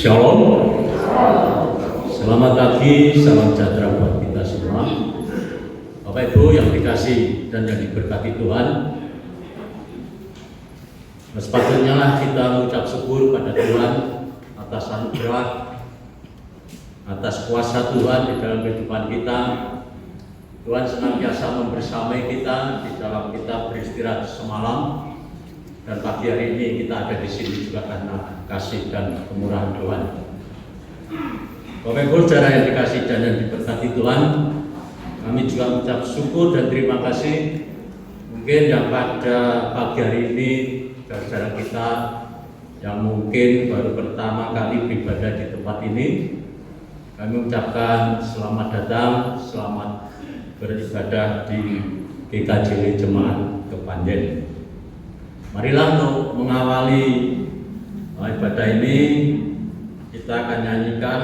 Shalom. Selamat pagi, salam sejahtera buat kita semua. Bapak Ibu yang dikasih dan yang diberkati Tuhan, sepatutnya lah kita mengucap syukur pada Tuhan atas anugerah, atas kuasa Tuhan di dalam kehidupan kita. Tuhan senantiasa membersamai kita di dalam kita beristirahat semalam. Dan pagi hari ini kita ada di sini juga karena kasih dan kemurahan Tuhan. Bapak Ibu saudara yang dikasih dan yang diberkati Tuhan, kami juga mengucap syukur dan terima kasih. Mungkin yang pada pagi hari ini saudara kita yang mungkin baru pertama kali beribadah di tempat ini, kami mengucapkan selamat datang, selamat beribadah di GKJW Jemaat Kepanjen. Marilah untuk mengawali ibadah ini kita akan nyanyikan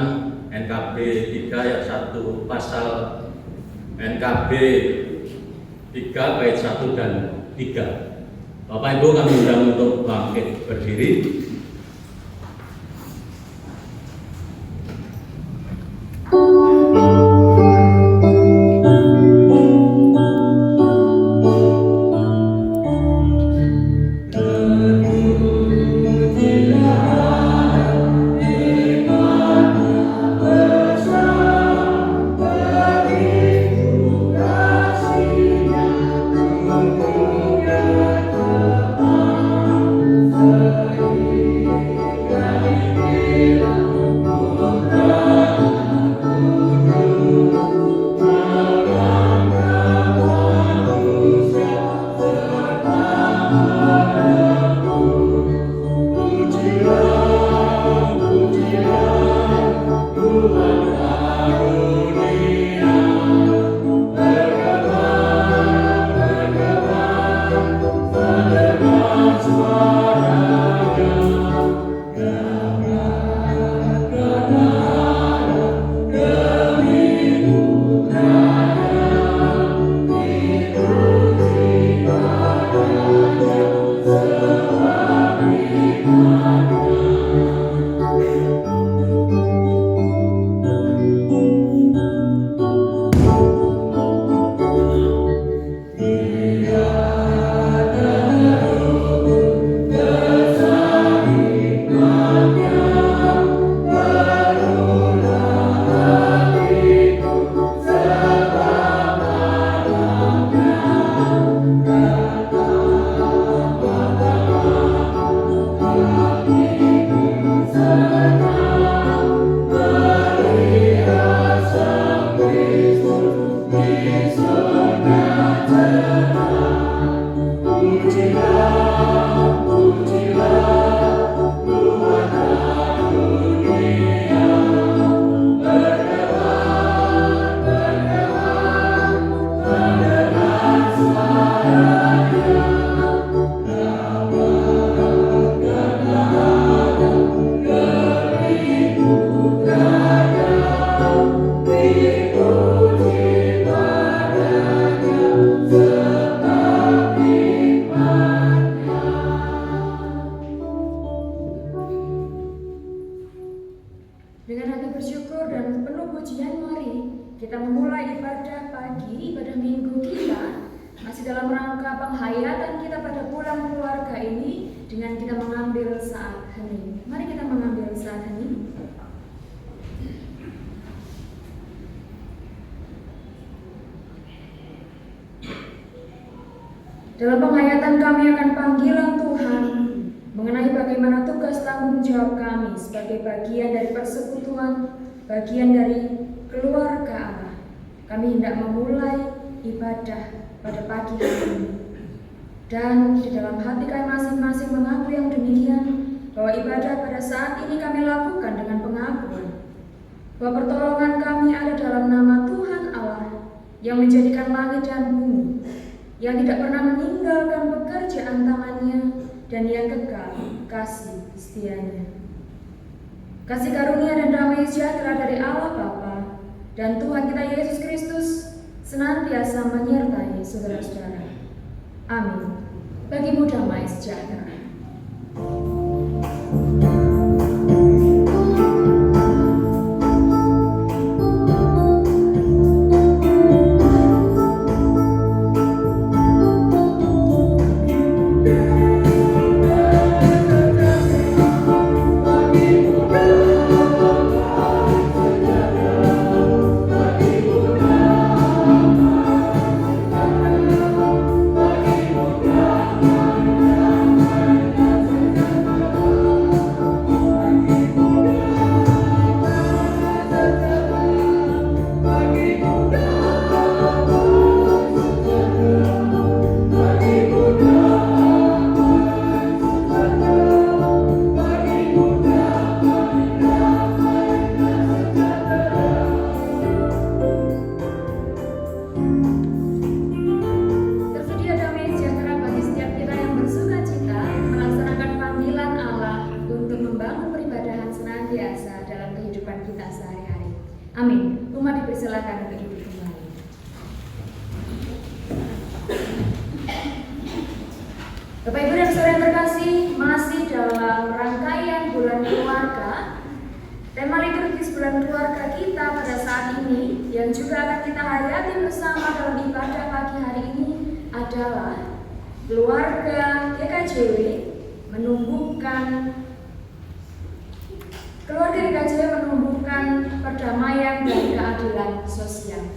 NKB 3 ayat 1 pasal NKB 3 bait 1 dan 3. Bapak Ibu kami undang untuk bangkit berdiri. Dalam penghayatan kami akan panggilan Tuhan mengenai bagaimana tugas tanggung jawab kami sebagai bagian dari persekutuan, bagian dari keluarga Allah. Kami hendak memulai ibadah pada pagi hari ini. Dan di dalam hati kami masing-masing mengaku yang demikian, bahwa ibadah pada saat ini kami lakukan dengan pengakuan bahwa pertolongan kami ada dalam nama Tuhan Allah yang menjadikan langit dan bumi, yang tidak pernah meninggalkan pekerjaan tangannya dan yang kekal kasih setianya. kasih karunia dan damai sejahtera dari Allah Bapa dan Tuhan kita Yesus Kristus senantiasa menyertai saudara-saudara. Amin. Bagimu damai sejahtera. Amin. Umat dipersilakan untuk duduk kembali. Bapak Ibu dan Saudara yang terkasih, masih dalam rangkaian bulan keluarga. Tema liturgis bulan keluarga kita pada saat ini yang juga akan kita hayati bersama dalam ibadah pagi hari ini adalah keluarga GKJW menumbuhkan perdamaian dan keadilan sosial.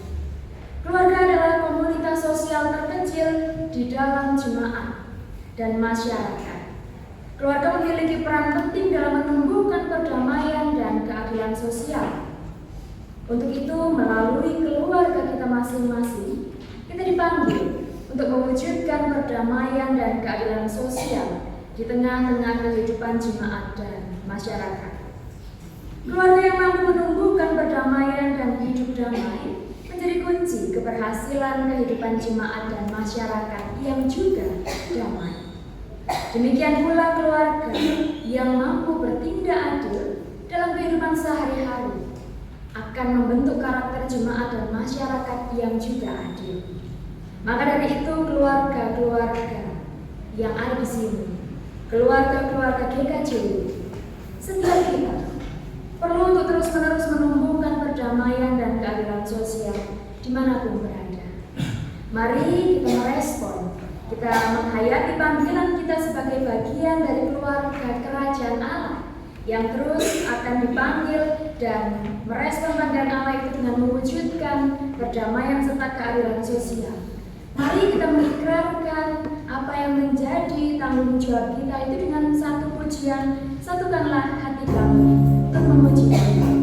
Keluarga adalah komunitas sosial terkecil di dalam jemaat dan masyarakat. Keluarga memiliki peran penting dalam menumbuhkan perdamaian dan keadilan sosial. Untuk itu, melalui keluarga kita masing-masing, kita dipanggil untuk mewujudkan perdamaian dan keadilan sosial di tengah-tengah kehidupan jemaat dan masyarakat. Keluarga yang mampu menumbuhkan perdamaian dan hidup damai menjadi kunci keberhasilan kehidupan jemaat dan masyarakat yang juga damai. Demikian pula keluarga yang mampu bertindak adil dalam kehidupan sehari-hari akan membentuk karakter jemaat dan masyarakat yang juga adil. Maka dari itu keluarga-keluarga yang ada di sini, keluarga-keluarga GKJW, setiap kita perlu untuk terus-menerus menumbuhkan perdamaian dan keadilan sosial dimanapun berada. Mari kita merespon, kita menghayati panggilan kita sebagai bagian dari keluarga kerajaan Allah yang terus akan dipanggil dan merespon panggilan Allah itu dengan mewujudkan perdamaian serta keadilan sosial. Mari kita mengikrarkan apa yang menjadi tanggung jawab kita itu dengan satu pujian, satukanlah hati kami untuk memuji Tuhan.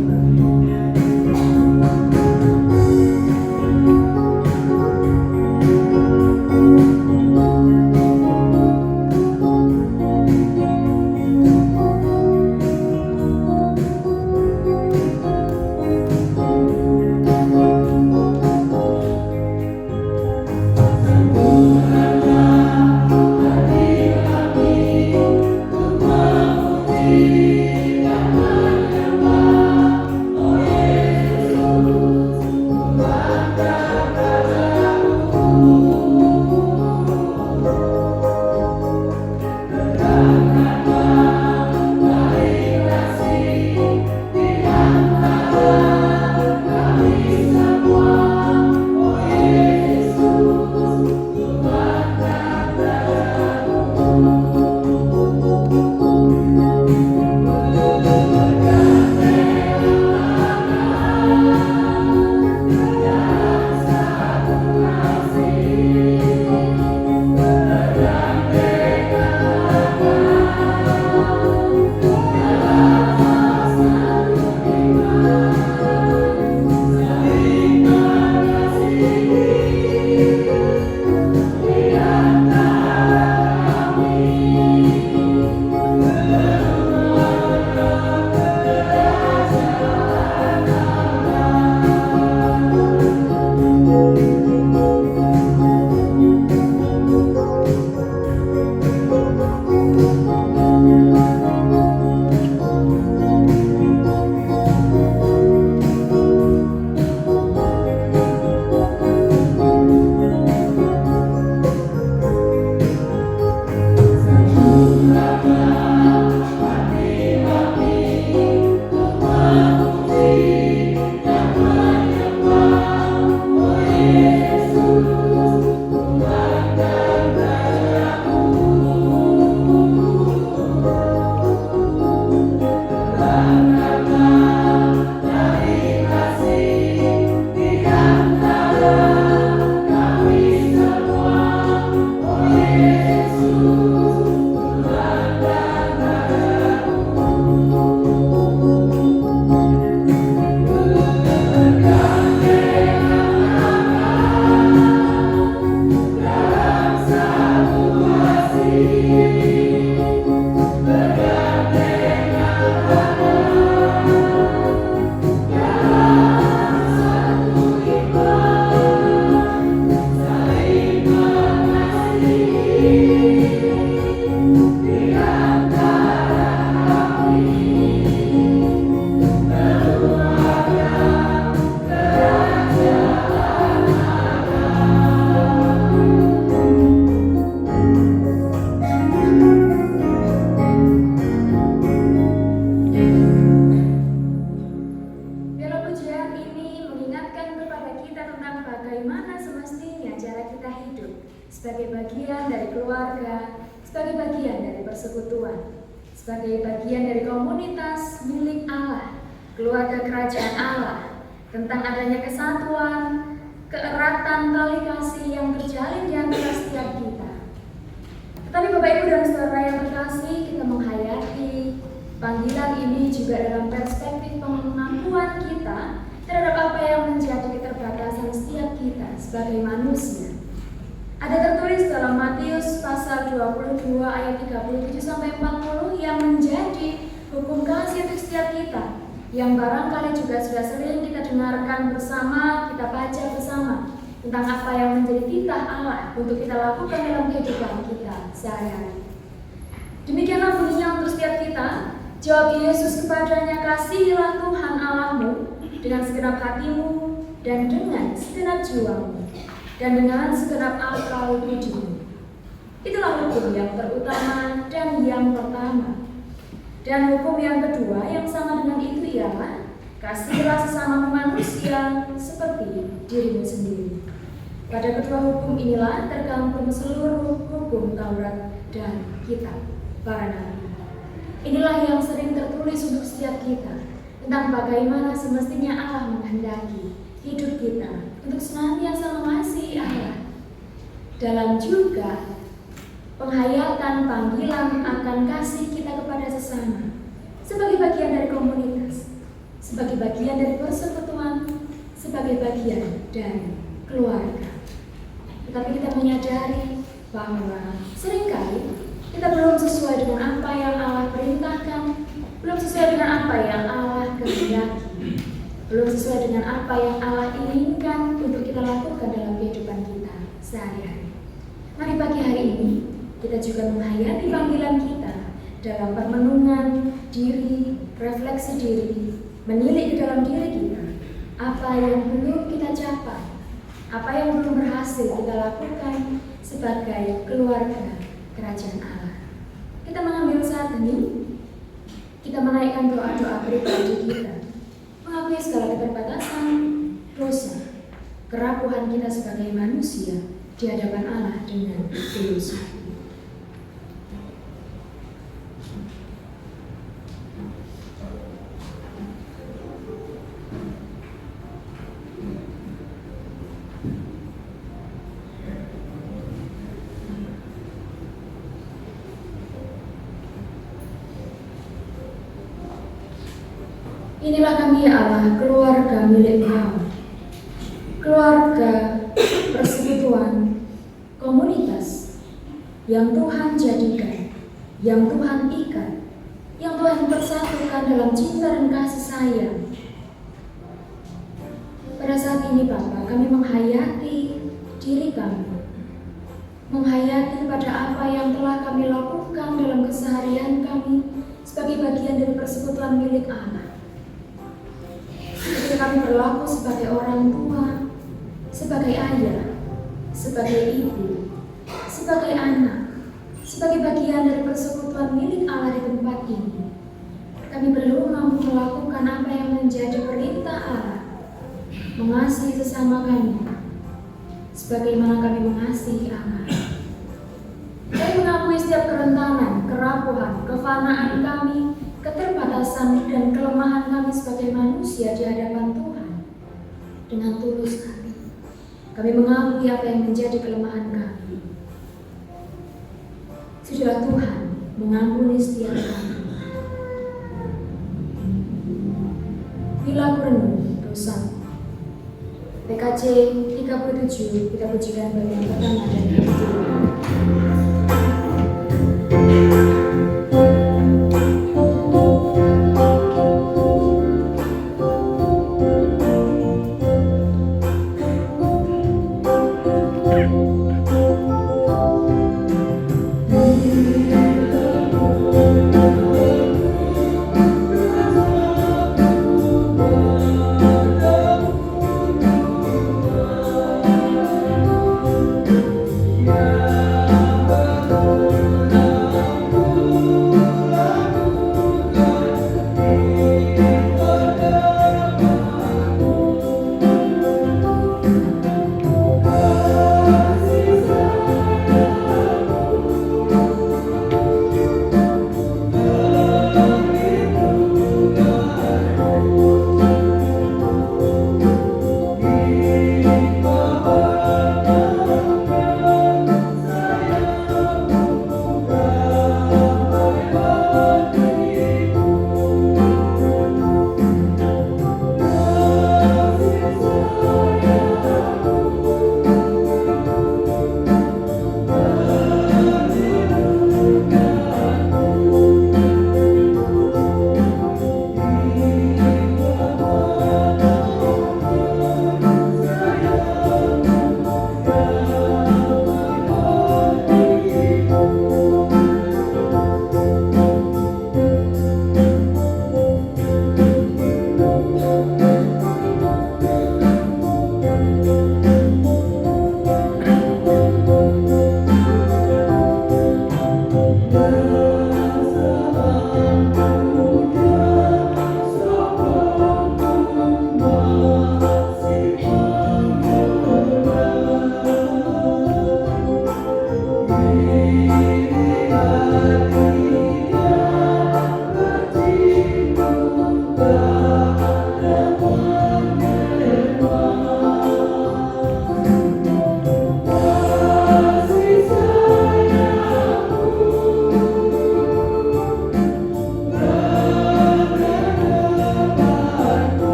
dari komunitas milik Allah, keluarga kerajaan Allah, tentang adanya kesatuan, keeratan tali kasih yang terjalin di antara setiap kita. Tetapi Bapak Ibu dan Saudara yang terkasih, kita menghayati panggilan ini juga dalam perspektif pengakuan kita terhadap apa yang menjadi keterbatasan setiap kita sebagai manusia. Ada tertulis dalam Matius pasal 22 ayat 37-40 yang menjadi hukum kasih untuk setiap kita, yang barangkali juga sudah sering kita dengarkan bersama, kita baca bersama tentang apa yang menjadi titah Allah untuk kita lakukan dalam kehidupan kita sehari-hari. Demikianlah bunyinya untuk setiap kita. Jawab Yesus kepadanya, kasihilah Tuhan Allahmu dengan segenap hatimu dan dengan segenap jiwamu dan dengan segenap akal budimu. Itulah hukum yang terutama dan yang pertama. Dan hukum yang kedua yang sama dengan itu ialah kasihilah sesama manusia seperti dirimu sendiri. Pada kedua hukum inilah tergantung seluruh hukum Taurat dan kitab para nabi. Inilah yang sering tertulis untuk setiap kita tentang bagaimana semestinya Allah menghendaki hidup kita untuk senantiasa mengasihi Allah. Dalam juga penghayatan panggilan akan kasih kita kepada sesama sebagai bagian dari komunitas, sebagai bagian dari persekutuan, sebagai bagian dari keluarga. Tetapi kita menyadari bahwa seringkali kita belum sesuai dengan apa yang Allah perintahkan, belum sesuai dengan apa yang Allah kehendaki, belum sesuai dengan apa yang Allah inginkan untuk kita lakukan dalam kehidupan kita sehari-hari. Mari pagi hari ini kita juga menghayati panggilan kita dalam permenungan diri, refleksi diri, menilik ke dalam diri kita apa yang belum kita capai, apa yang belum berhasil kita lakukan sebagai keluarga kerajaan Allah. Kita mengambil saat ini, kita menaikkan doa-doa pribadi kita, mengakui segala keterbatasan, dosa, kerapuhan kita sebagai manusia di hadapan Allah dengan tulus hati. Inilah kami ya Allah, keluarga milik Kau, keluarga persekutuan, komunitas yang Tuhan jadikan, yang Tuhan ikat, yang Tuhan persatukan dalam cinta dan kasih sayang. Pada saat ini Bapa, kami menghayati diri kami, menghayati pada apa yang telah kami lakukan dalam keseharian kami sebagai bagian dari persekutuan milik Allah. Ketika kami berlaku sebagai orang tua, sebagai ayah, sebagai ibu, sebagai anak, sebagai bagian dari persekutuan milik Allah di tempat ini, kami belum mampu melakukan apa yang menjadi perintah Allah, mengasihi sesama kami, sebagaimana kami mengasihi Allah. Kami mengakui setiap kerentanan, kerapuhan, kefanaan kami, keterbatasan dan kelemahan kami sebagai manusia di hadapan Tuhan. Dengan tulus hati, kami mengakui apa yang menjadi kelemahan kami. Sudahlah Tuhan mengampuni setiap kami. Bila aku renung dosa. PKJ 37, kita pujikan bagian pertama dan yang kedua. Yeah.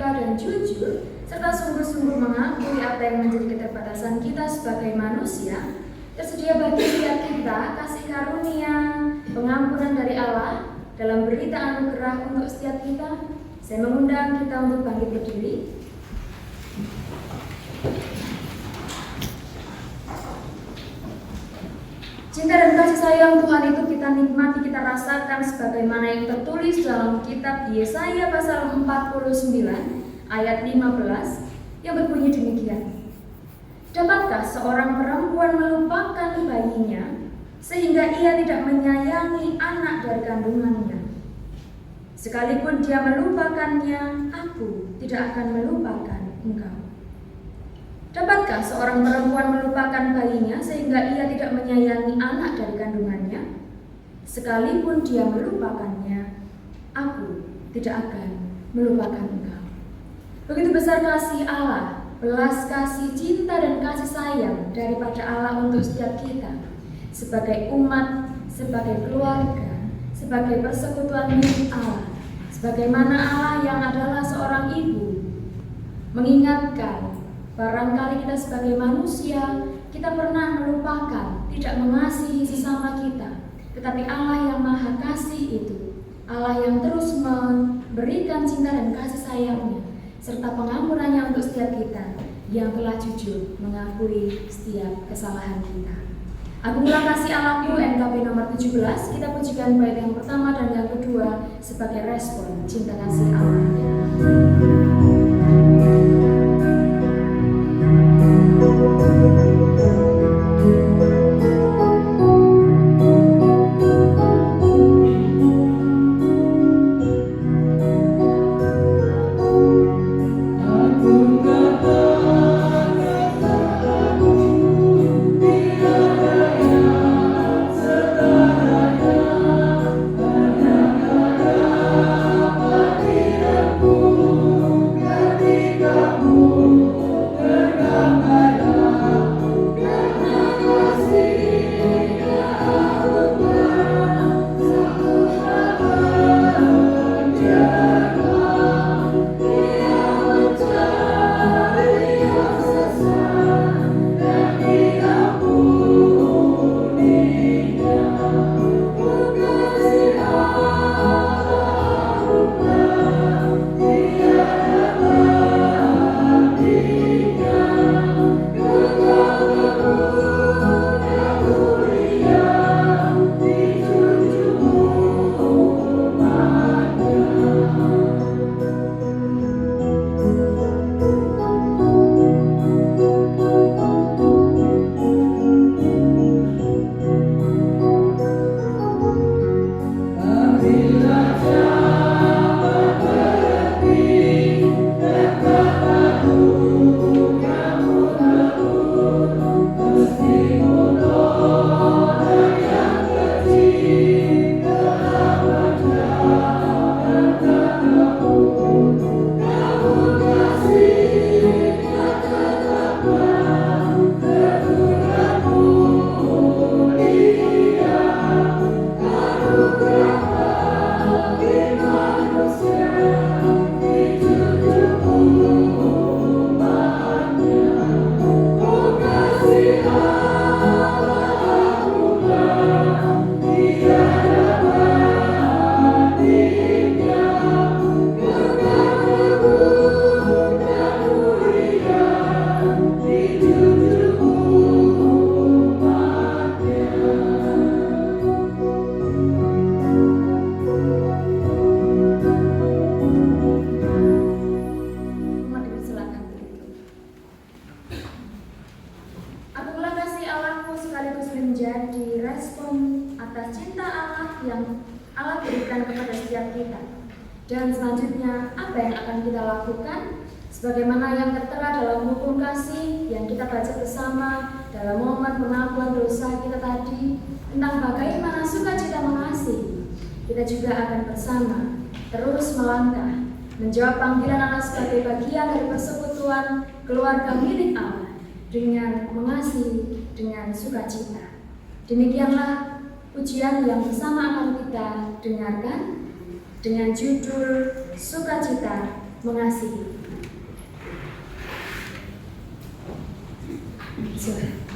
terbuka dan jujur, serta sungguh-sungguh mengakui apa yang menjadi keterbatasan kita sebagai manusia, tersedia bagi setiap kita kasih karunia, pengampunan dari Allah dalam berita anugerah untuk setiap kita. Saya mengundang kita untuk bangkit berdiri. Cinta dan kasih sayang Tuhan itu kita nikmati, kita rasakan sebagaimana yang tertulis dalam kitab Yesaya pasal 49 ayat 15 yang berbunyi demikian. Dapatkah seorang perempuan melupakan bayinya sehingga ia tidak menyayangi anak dari kandungannya? Sekalipun dia melupakannya, aku tidak akan melupakan engkau. Dapatkah seorang perempuan melupakan bayinya sehingga ia tidak menyayangi anak dari kandungannya? Sekalipun dia melupakannya, aku tidak akan melupakan engkau. Begitu besar kasih Allah, belas kasih, cinta dan kasih sayang daripada Allah untuk setiap kita sebagai umat, sebagai keluarga, sebagai persekutuan milik Allah. Sebagaimana Allah yang adalah seorang ibu mengingatkan, barangkali kita sebagai manusia, kita pernah melupakan, tidak mengasihi sesama kita. Tetapi Allah yang maha kasih itu, Allah yang terus memberikan cinta dan kasih sayangnya, serta pengampunannya untuk setiap kita, yang telah jujur mengakui setiap kesalahan kita. Agunglah kasih Allahku, NKB nomor 17, kita pujikan bait yang pertama dan yang kedua sebagai respon cinta kasih Allah. Dan selanjutnya, apa yang akan kita lakukan? Sebagaimana yang tertera dalam hukum kasih yang kita baca bersama dalam momen pengakuan dosa kita tadi, tentang bagaimana sukacita mengasihi, kita juga akan bersama terus melangkah, menjawab panggilan Allah sebagai bagian dari persekutuan keluarga milik Allah dengan mengasihi, dengan sukacita. Demikianlah pujian yang bersama akan kita dengarkan dengan judul Sukacita Mengasihi. Silakan.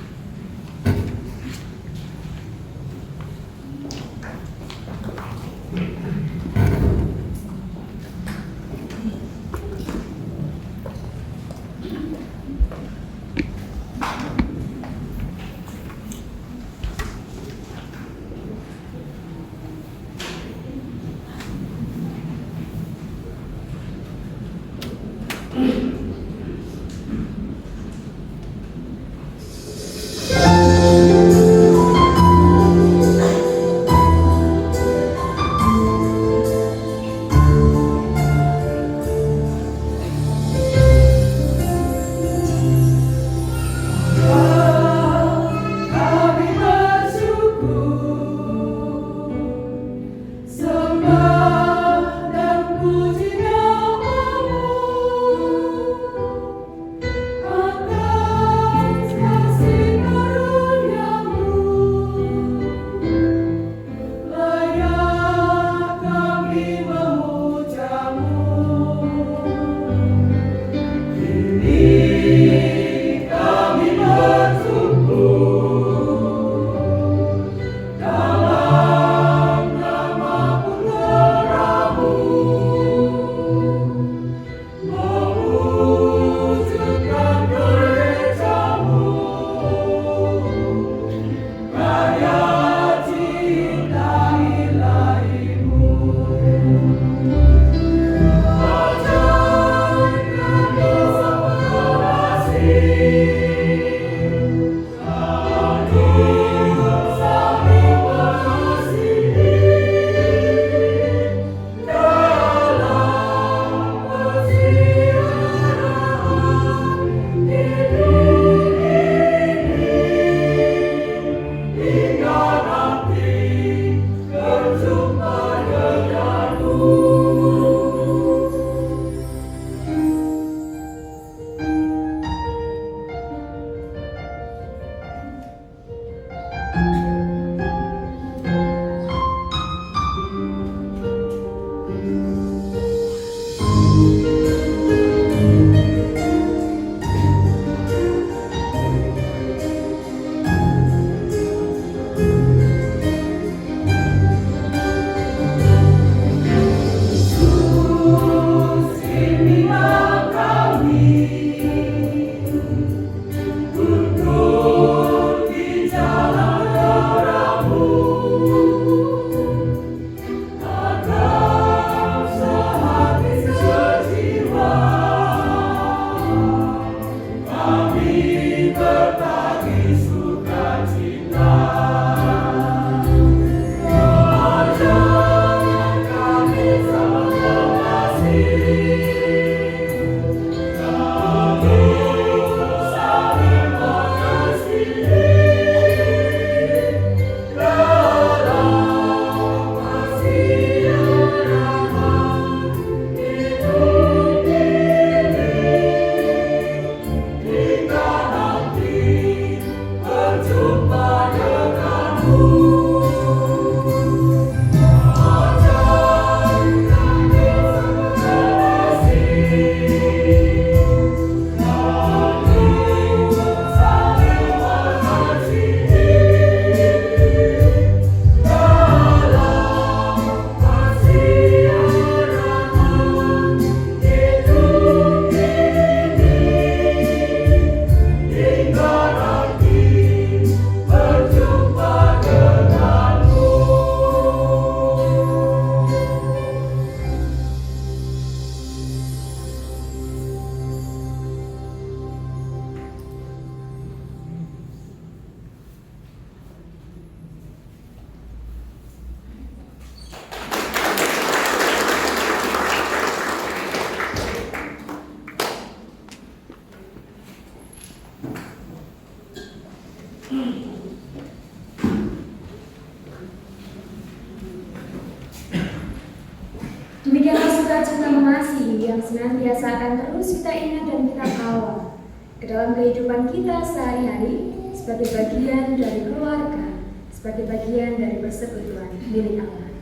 Demikianlah sukacita mengasihi yang senantiasa akan terus kita ingat dan kita kawal ke dalam kehidupan kita sehari-hari sebagai bagian dari keluarga, sebagai bagian dari persekutuan milik Allah.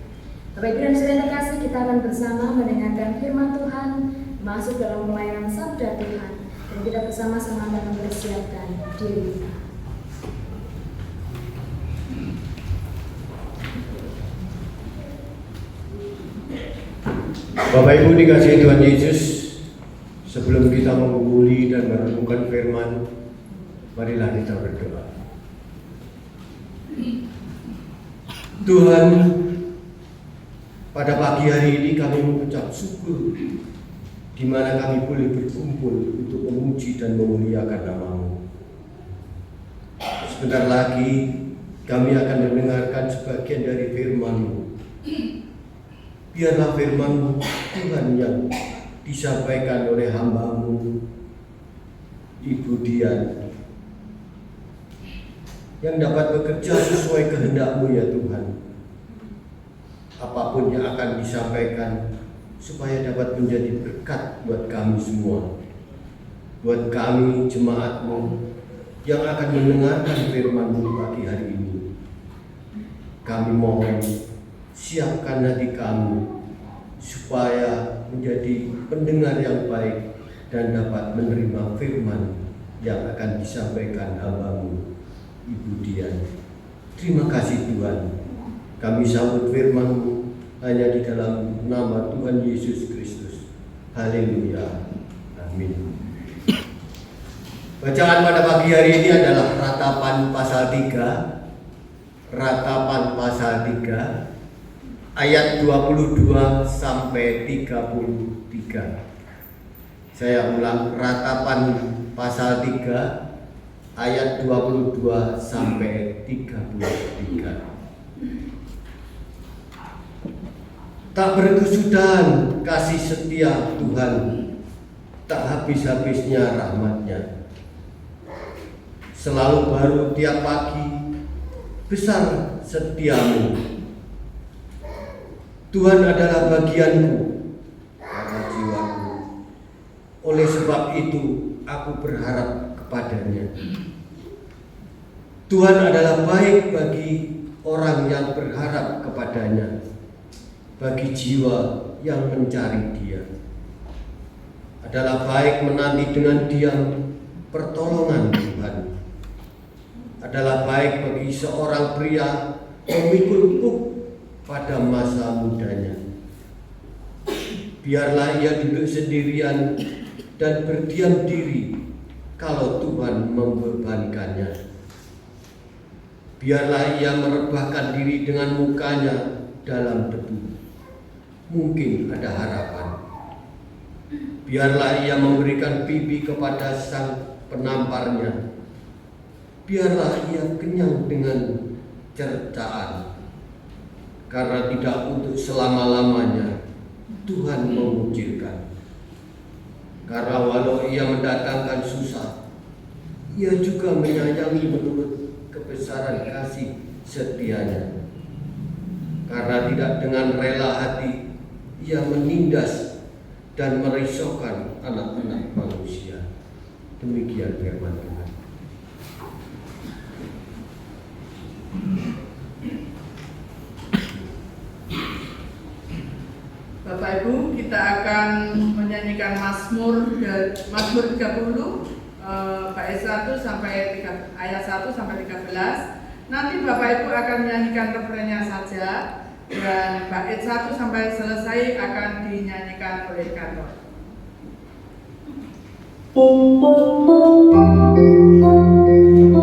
Bapak Ibu dan Saudara terkasih, kita akan bersama mendengarkan firman Tuhan masuk dalam pelayanan Sabda Tuhan Dan kita bersama-sama akan mempersiapkan diri kita. Bapak Ibu dikasihi Tuhan Yesus, sebelum kita menggumuli dan merenungkan firman, marilah kita berdoa. Tuhan, pada pagi hari ini kami mengucap syukur di mana kami boleh berkumpul untuk memuji dan memuliakan nama-Mu. Sebentar lagi kami akan mendengarkan sebagian dari firman-Mu. Biarlah firman-Mu Tuhan yang disampaikan oleh hamba-Mu Ibu Dian yang dapat bekerja sesuai kehendak-Mu ya Tuhan. Apapun yang akan disampaikan supaya dapat menjadi berkat buat kami semua, buat kami jemaat-Mu yang akan mendengarkan firman-Mu pagi hari ini. Kami mohon siapkan hati kami supaya menjadi pendengar yang baik dan dapat menerima firman yang akan disampaikan hamba-Mu Ibu Dian. Terima kasih Tuhan. Kami sambut firman-Mu hanya di dalam nama Tuhan Yesus Kristus. Haleluya. Amin. Bacaan pada pagi hari ini adalah Ratapan pasal 3. Ratapan pasal 3 ayat 22 sampai 33. Saya ulang, Ratapan pasal 3 ayat 22 sampai 33. Tak berkesudahan kasih setia Tuhan, tak habis-habisnya rahmat-Nya. Selalu baru tiap pagi, besar setiamu. Tuhan adalah bagianku karena jiwaku. Oleh sebab itu aku berharap kepadanya. Tuhan adalah baik bagi orang yang berharap kepadanya, bagi jiwa yang mencari Dia. Adalah baik menanti dengan diam pertolongan Tuhan. Adalah baik bagi seorang pria memikul buk pada masa mudanya. Biarlah ia duduk sendirian dan berdiam diri kalau Tuhan membebankannya. Biarlah ia merebahkan diri dengan mukanya dalam debu. Mungkin ada harapan. Biarlah ia memberikan pipi kepada sang penamparnya. Biarlah ia kenyang dengan cercaan. Karena tidak untuk selama-lamanya Tuhan mengucilkan. Karena walau ia mendatangkan susah, ia juga menyayangi menurut kebesaran kasih setianya. Karena tidak dengan rela hati ia menindas dan merisaukan anak-anak manusia. Demikian firman Tuhan. Bapak Ibu, kita akan menyanyikan Mazmur 30 bait 1 sampai ayat 1 sampai 13. Nanti Bapak Ibu akan menyanyikan refrennya saja dan bait 1 sampai selesai akan dinyanyikan oleh kantor. Dan persembahkan bersyukur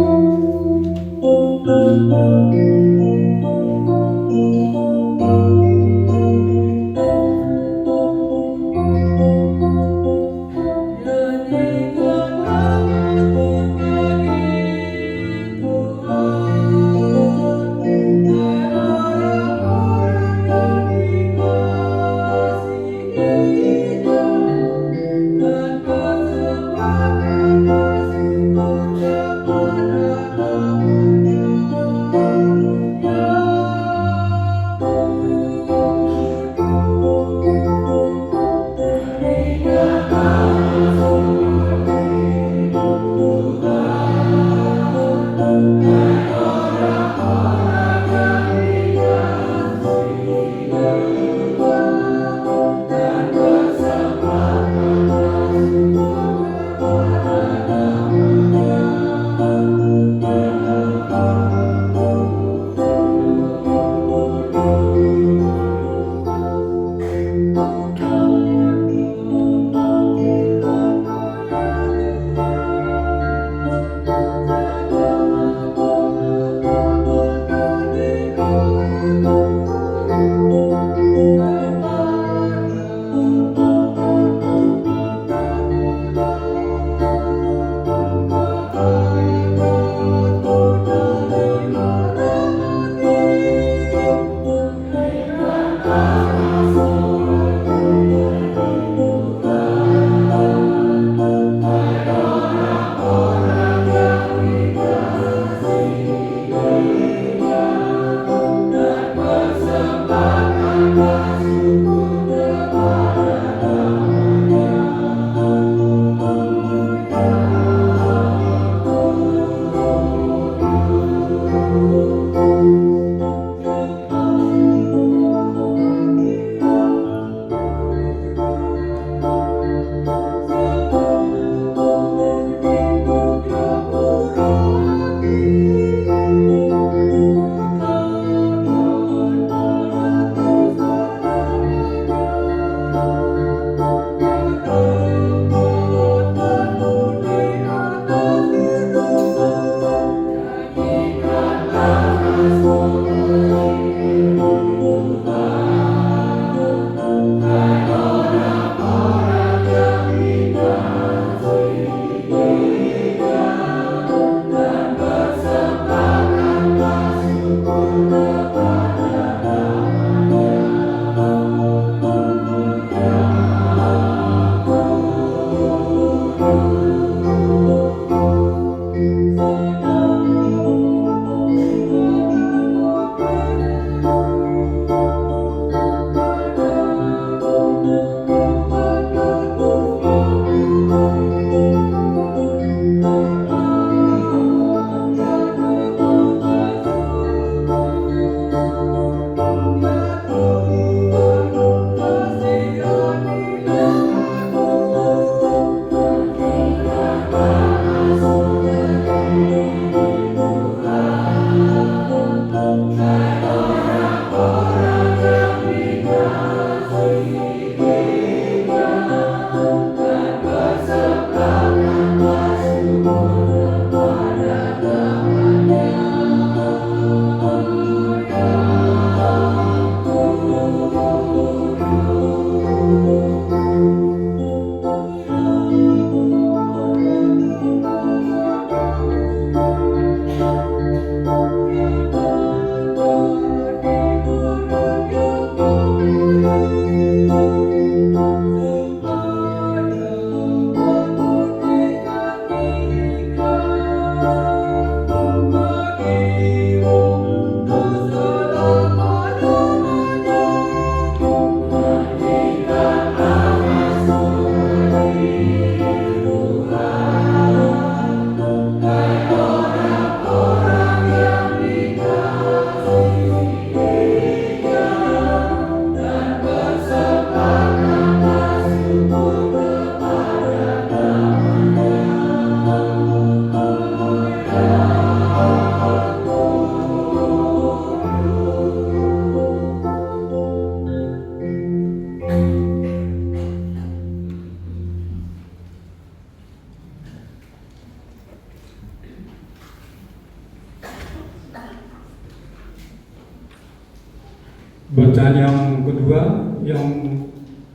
Bacaan yang kedua yang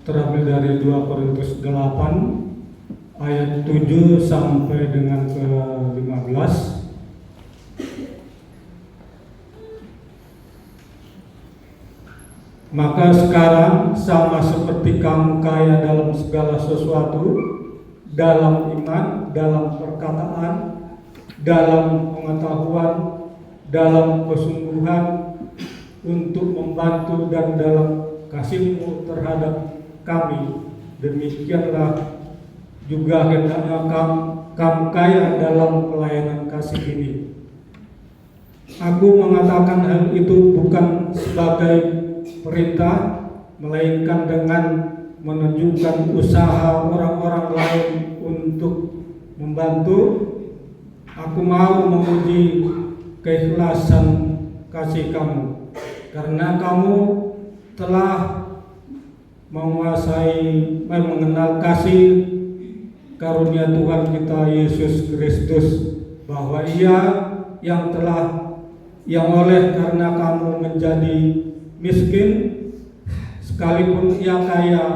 terambil dari 2 Korintus 8 ayat 7 sampai dengan ke 15. Maka sekarang sama seperti kamu kaya dalam segala sesuatu, dalam iman, dalam perkataan, dalam pengetahuan, dalam kesungguhan, untuk membantu dan dalam kasihmu terhadap kami, demikianlah juga hendaknya kamu kaya dalam pelayanan kasih ini. Aku mengatakan hal itu bukan sebagai perintah, melainkan dengan menunjukkan usaha orang-orang lain untuk membantu. Aku mau menguji keikhlasan kasih kamu, karena kamu telah mengenal kasih karunia Tuhan kita Yesus Kristus, bahwa Ia yang oleh karena kamu menjadi miskin, sekalipun Ia kaya,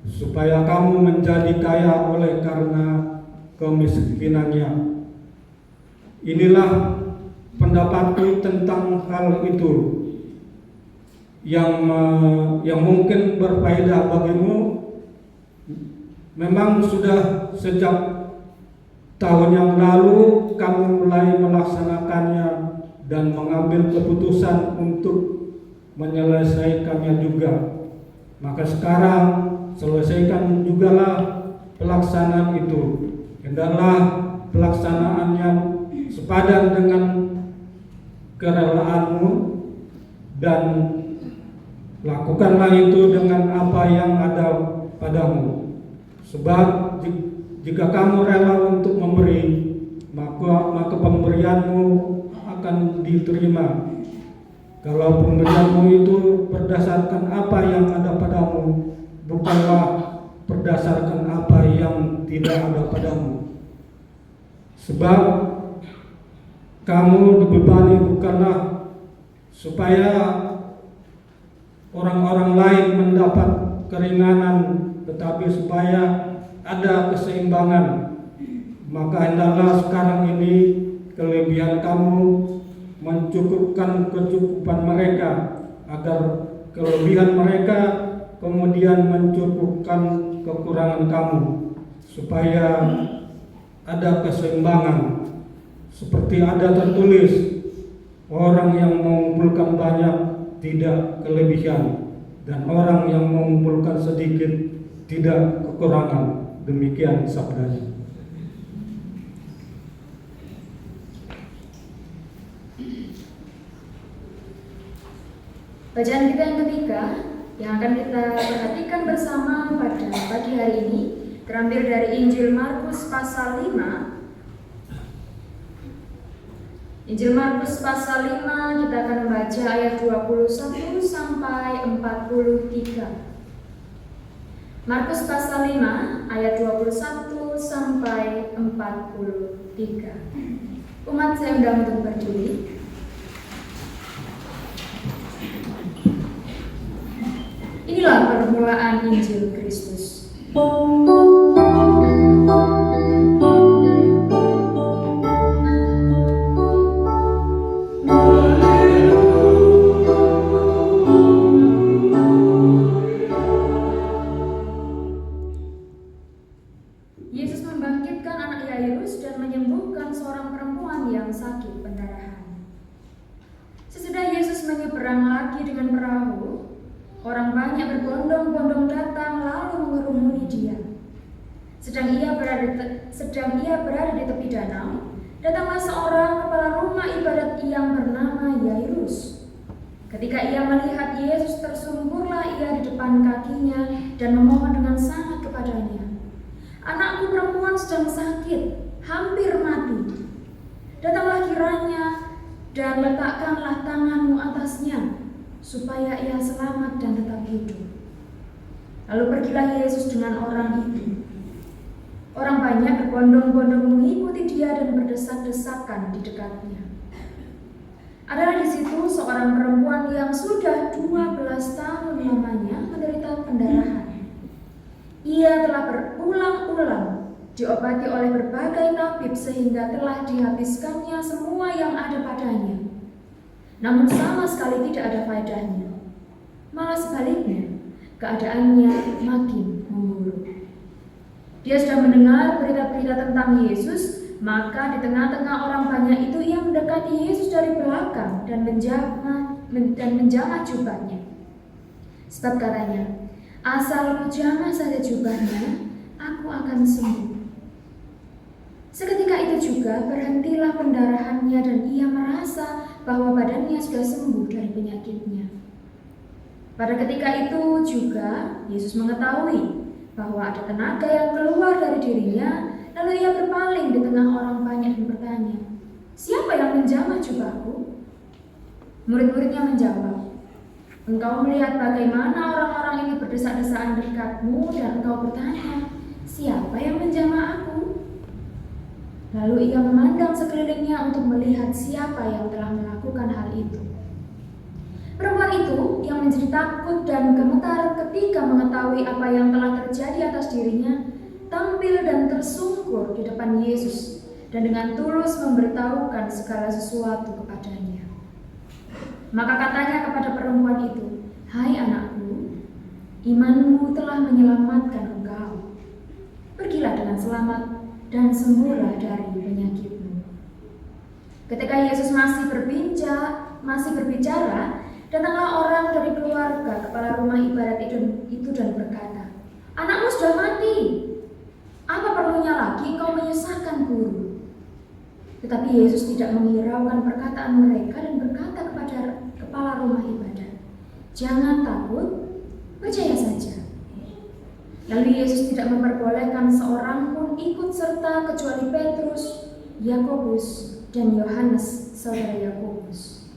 supaya kamu menjadi kaya oleh karena kemiskinannya. Inilah pendapatku tentang hal itu yang mungkin berfaedah bagimu. Memang sudah sejak tahun yang lalu kamu mulai melaksanakannya dan mengambil keputusan untuk menyelesaikannya juga. Maka sekarang selesaikan jugalah pelaksanaan itu. Hendaklah pelaksanaannya sepadan dengan kerelaanmu, dan lakukanlah itu dengan apa yang ada padamu. Sebab jika kamu rela untuk memberi, maka pemberianmu akan diterima. Kalau pemberianmu itu berdasarkan apa yang ada padamu, bukanlah berdasarkan apa yang tidak ada padamu. Sebab kamu dibebani bukanlah supaya orang-orang lain mendapat keringanan, tetapi supaya ada keseimbangan. Maka hendaklah sekarang ini kelebihan kamu mencukupkan kecukupan mereka, agar kelebihan mereka kemudian mencukupkan kekurangan kamu, supaya ada keseimbangan. Seperti ada tertulis, orang yang mengumpulkan banyak tidak kelebihan, dan orang yang mengumpulkan sedikit tidak kekurangan. Demikian sabdanya. Bacaan kita yang ketiga yang akan kita perhatikan bersama pada pagi hari ini terambil dari Injil Markus pasal 5. Injil Markus pasal 5 kita akan membaca ayat 21 sampai 43. Markus pasal 5 ayat 21 sampai 43. Umat saya undang untuk berdiri. Inilah permulaan Injil Kristus. Yesus membangkitkan anak Yairus dan menyembuhkan seorang perempuan yang sakit pendarahan. Sesudah Yesus menyeberang lagi dengan perahu, orang banyak berbondong-bondong datang lalu mengerumuni dia. Sedang ia berada di tepi danau, datanglah seorang kepala rumah ibadat yang bernama Yairus. Ketika ia melihat Yesus, tersungkurlah ia di depan kakinya dan memohon dengan sangat kepadanya, "Anakku perempuan sedang sakit, hampir mati. Datanglah kiranya dan letakkanlah tanganmu atasnya, supaya ia selamat dan tetap hidup." Lalu pergilah Yesus dengan orang itu. Orang banyak berbondong-bondong mengikuti dia dan berdesak-desakan di dekatnya. adalah di situ seorang perempuan yang sudah 12 tahun lamanya menderita pendarahan. Ia telah berulang-ulang diobati oleh berbagai tabib sehingga telah dihabiskannya semua yang ada padanya. Namun sama sekali tidak ada faedahnya. Malah sebaliknya, keadaannya makin memburuk. Dia sudah mendengar berita-berita tentang Yesus, maka di tengah-tengah orang banyak itu ia mendekati Yesus dari belakang dan menjamah jubahnya. Sebab katanya, asal ku jamah saja jubahnya, aku akan sembuh. Seketika itu juga berhentilah pendarahannya dan ia merasa bahwa badannya sudah sembuh dari penyakitnya. Pada ketika itu juga Yesus mengetahui bahwa ada tenaga yang keluar dari dirinya, lalu ia berpaling di tengah orang banyak dan bertanya, "Siapa yang menjamah jubahku?" Murid-muridnya menjawab, "Engkau melihat bagaimana orang-orang ini berdesak-desakan dekatmu dan engkau bertanya, siapa yang menjamah aku?" Lalu ia memandang sekelilingnya untuk melihat siapa yang telah melakukan hal itu. Perempuan itu yang menjadi takut dan gemetar ketika mengetahui apa yang telah terjadi atas dirinya, tampil dan tersungkur di depan Yesus dan dengan tulus memberitahukan segala sesuatu kepadanya. Maka katanya kepada perempuan itu, "Hai anakku, imanmu telah menyelamatkan engkau. Pergilah dengan selamat dan sembuhlah dari penyakitmu." Ketika Yesus masih berbicara, datanglah orang dari keluarga kepala rumah ibadat itu dan berkata, "Anakmu sudah mati. Apa perlunya lagi engkau menyusahkan guru?" Tetapi Yesus tidak menghiraukan perkataan mereka dan berkata kepada kepala rumah ibadat, "Jangan takut, percaya saja." Lalu Yesus tidak memperbolehkan seorang pun ikut serta kecuali Petrus, Yakobus, dan Yohanes, saudara Yakobus.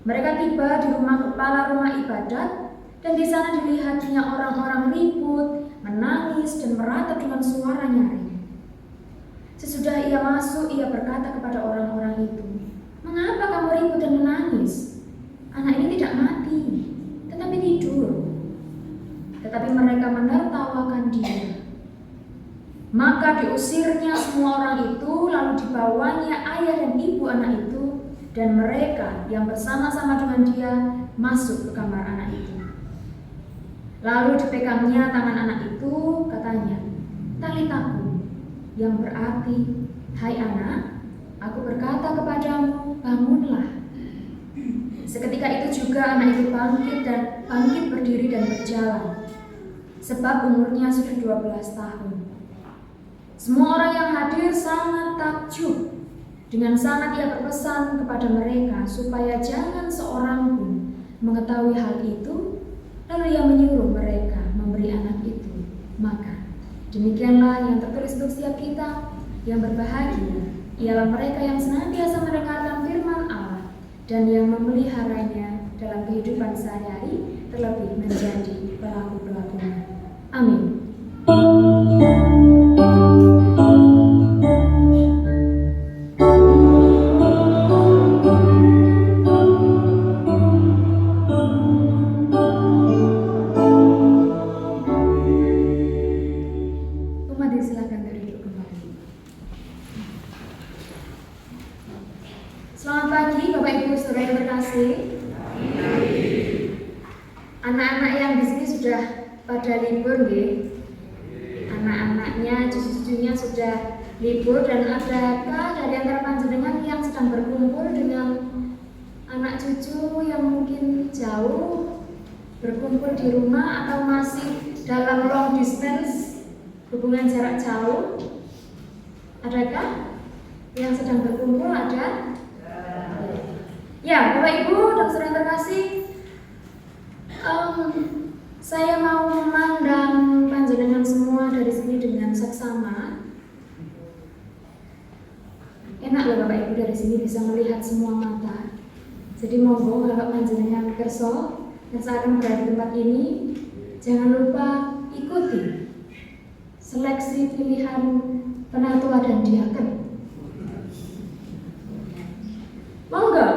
Mereka tiba di rumah kepala rumah ibadat, dan di sana dilihatnya orang-orang ribut, menangis, dan meratap dengan suara nyaring. Sesudah ia masuk, ia berkata kepada orang-orang itu, "Mengapa kamu ribut dan menangis? Anak ini tidak mati, tetapi tidur." Tetapi mereka menertawakan dia. Maka diusirnya semua orang itu, lalu dibawanya ayah dan ibu anak itu, dan mereka yang bersama-sama dengan dia masuk ke kamar anak itu. Lalu dipegangnya tangan anak itu, katanya, "Talitaku," yang berarti, "Hai anak, aku berkata kepadamu, bangunlah." Seketika itu juga anak itu bangkit berdiri dan berjalan, sebab umurnya sudah 12 tahun. Semua orang yang hadir sangat takjub. Dengan sangat ia berpesan kepada mereka supaya jangan seorang pun mengetahui hal itu, lalu ia menyuruh mereka memberi anak itu makan. Demikianlah yang tertulis untuk setiap kita. Yang berbahagia ialah mereka yang senantiasa mendengarkan firman Allah dan yang memeliharanya dalam kehidupan sehari-hari, terlebih menjadi pelaku-pelakunya. Amin. Selamat pagi Bapak Ibu Saudara yang terkasih. Anak-anak yang di sini sudah pada libur, nggih. Anak-anaknya, cucu-cucunya sudah libur, dan adakah dari antara panjenengan yang sedang berkumpul dengan anak cucu yang mungkin jauh, berkumpul di rumah atau masih dalam long distance, hubungan jarak jauh? Adakah yang sedang berkumpul? Ada? Ya, Bapak Ibu dan saudara yang terkasih, saya mau memandang panjenengan semua dari sini dengan seksama. Enak loh Bapak Ibu dari sini bisa melihat semua mata. Jadi monggo kalau panjenengan kerso dan seakan berada di tempat ini, jangan lupa ikuti seleksi pilihan penatua dan diaken. Monggo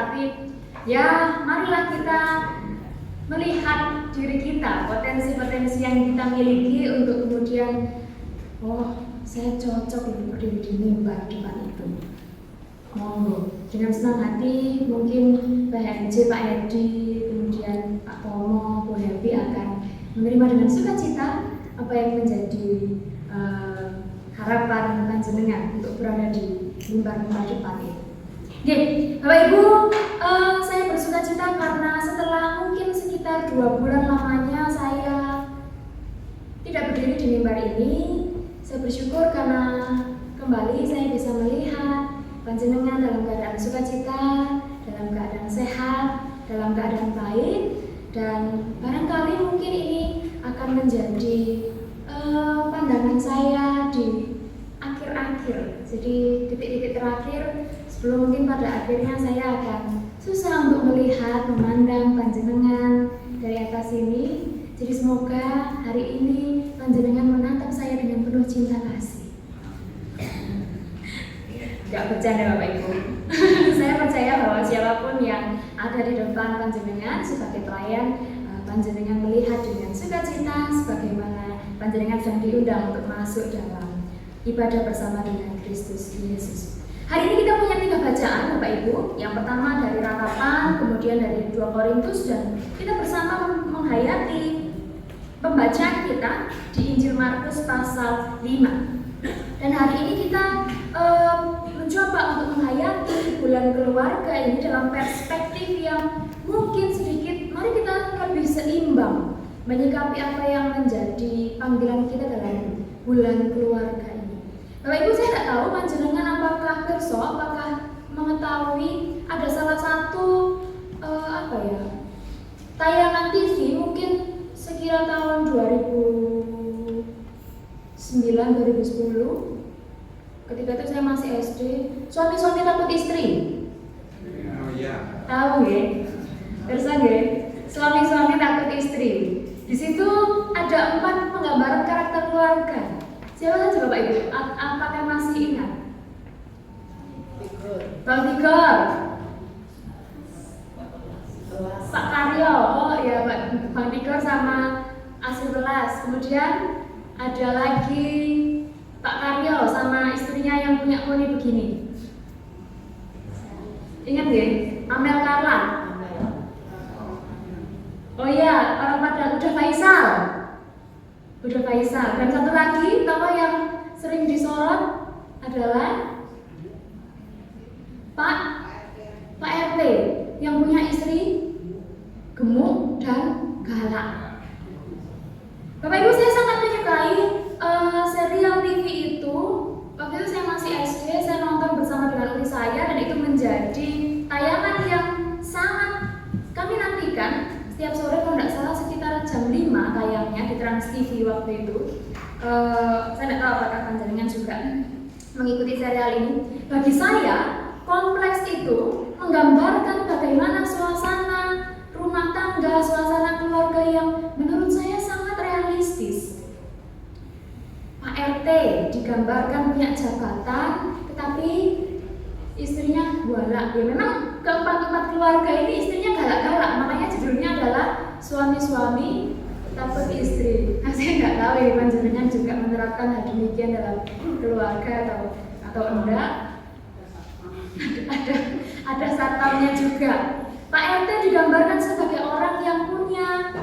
tapi ya marilah kita melihat diri kita, potensi-potensi yang kita miliki untuk kemudian, oh saya cocok untuk berdiri di mimbar depan itu. Monggo, dengan senang hati mungkin Pak MC, Pak Edi, kemudian Pak Tomo, Bu Happy akan menerima dengan sukacita apa yang menjadi harapan panjenengan untuk berada di mimbar-mimbar depan itu. Oke, Bapak Ibu, saya bersukacita karena setelah mungkin sekitar 2 bulan lamanya saya tidak berdiri di mimbar ini. Saya bersyukur karena kembali saya bisa melihat panjenengan dalam keadaan sukacita, dalam keadaan sehat, dalam keadaan baik, dan barangkali mungkin ini akan menjadi pandangan saya di akhir-akhir. Jadi titik-titik terakhir sebelum mungkin pada akhirnya saya akan susah untuk melihat, memandang panjenengan dari atas ini. Jadi semoga hari ini panjenengan menatap saya dengan penuh cinta kasih. Gak bercanda Bapak Ibu. Saya percaya bahwa siapapun yang ada di depan panjenengan sebagai pelayan, panjenengan melihat dengan sukacita sebagaimana panjenengan sedang diundang untuk masuk dalam ibadah bersama dengan Kristus Yesus. Hari ini kita punya 3 bacaan Bapak Ibu. Yang pertama dari Ratapan, kemudian dari 2 Korintus, dan kita bersama menghayati pembacaan kita di Injil Markus pasal 5. Dan hari ini kita mencoba untuk menghayati bulan keluarga ini dalam perspektif yang mungkin sedikit, mari kita lebih seimbang menyikapi apa yang menjadi panggilan kita dalam bulan keluarga ini. Bapak Ibu, saya tidak tahu panjenengan apakah perso, apakah mengetahui ada salah satu tayangan TV mungkin sekira tahun 2009-2010. Ketika itu saya masih SD, suami-suami takut istri. Oh iya. Tahu ya? Persa ya? Suami-suami takut istri. Di situ ada 4 penggambaran karakter keluarga. Siapa saja Bapak Ibu? Apakah masih ingat? Bang Tigor, Pak Karyo, oh ya Bang Tigor sama Asri Belas. Kemudian ada lagi Pak Karyo sama istrinya yang punya poni begini. Ingat ya? Amel Carla. Oh iya, orang Padang. Udah Faisal. Dan satu lagi tokoh yang sering disorot adalah Pak RT yang punya istri gemuk dan galak. Bapak Ibu, saya sangat menyukai serial TV itu. Waktu itu saya masih SD, saya nonton bersama dengan uli saya, dan itu menjadi tayangan yang sangat kami nantikan setiap sore, kalau tidak salah sekitar jam 5 tayangnya di Trans TV waktu itu. Saya tidak tahu apakah panjenengan juga mengikuti serial ini. Bagi saya, kompleks itu menggambarkan bagaimana suasana rumah tangga, suasana keluarga yang menurut saya sangat realistis. Pak RT digambarkan punya jabatan, tetapi istrinya galak. Ya memang keempat keluarga ini istrinya galak-galak, makanya judulnya adalah suami-suami takut istri. Nah, saya nggak tahu ya panjenengan juga menerapkan hal demikian dalam keluarga atau enggak. Ada satpamnya juga. Pak RT digambarkan sebagai orang yang punya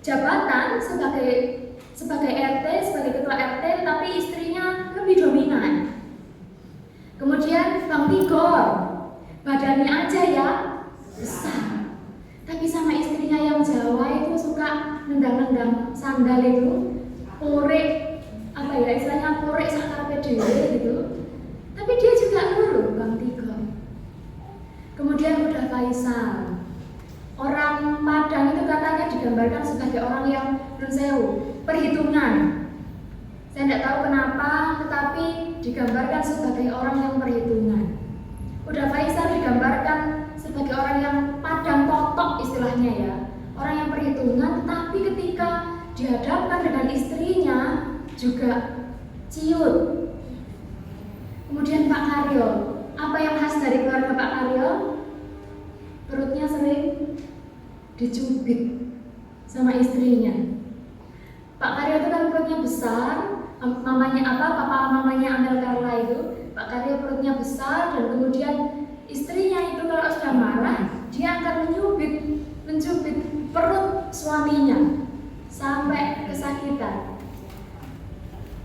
jabatan sebagai RT, sebagai ketua RT, tetapi istrinya lebih dominan. Kemudian Bang Tigor, badannya aja ya besar, tapi sama istrinya yang Jawa itu suka nendang-nendang sandal itu, korek, istilahnya korek sakar PDW gitu. Tapi dia juga luluh, Bang Tigor. Kemudian udah Faisal, orang Padang itu katanya digambarkan sebagai orang yang perhitungan. Saya tidak tahu kenapa, tetapi digambarkan sebagai orang yang perhitungan. Udah Faisal digambarkan sebagai orang yang Padang totok istilahnya ya, orang yang perhitungan, tetapi ketika dihadapkan dengan istrinya juga ciut. Kemudian Pak Karyo, apa yang khas dari keluarga Pak Karyo? dicubit sama istrinya. Pak Karyo itu kan perutnya besar, papa mamanya Amel Carla itu, Pak Karyo perutnya besar, dan kemudian istrinya itu kalau sudah marah, dia akan mencubit perut suaminya sampai kesakitan.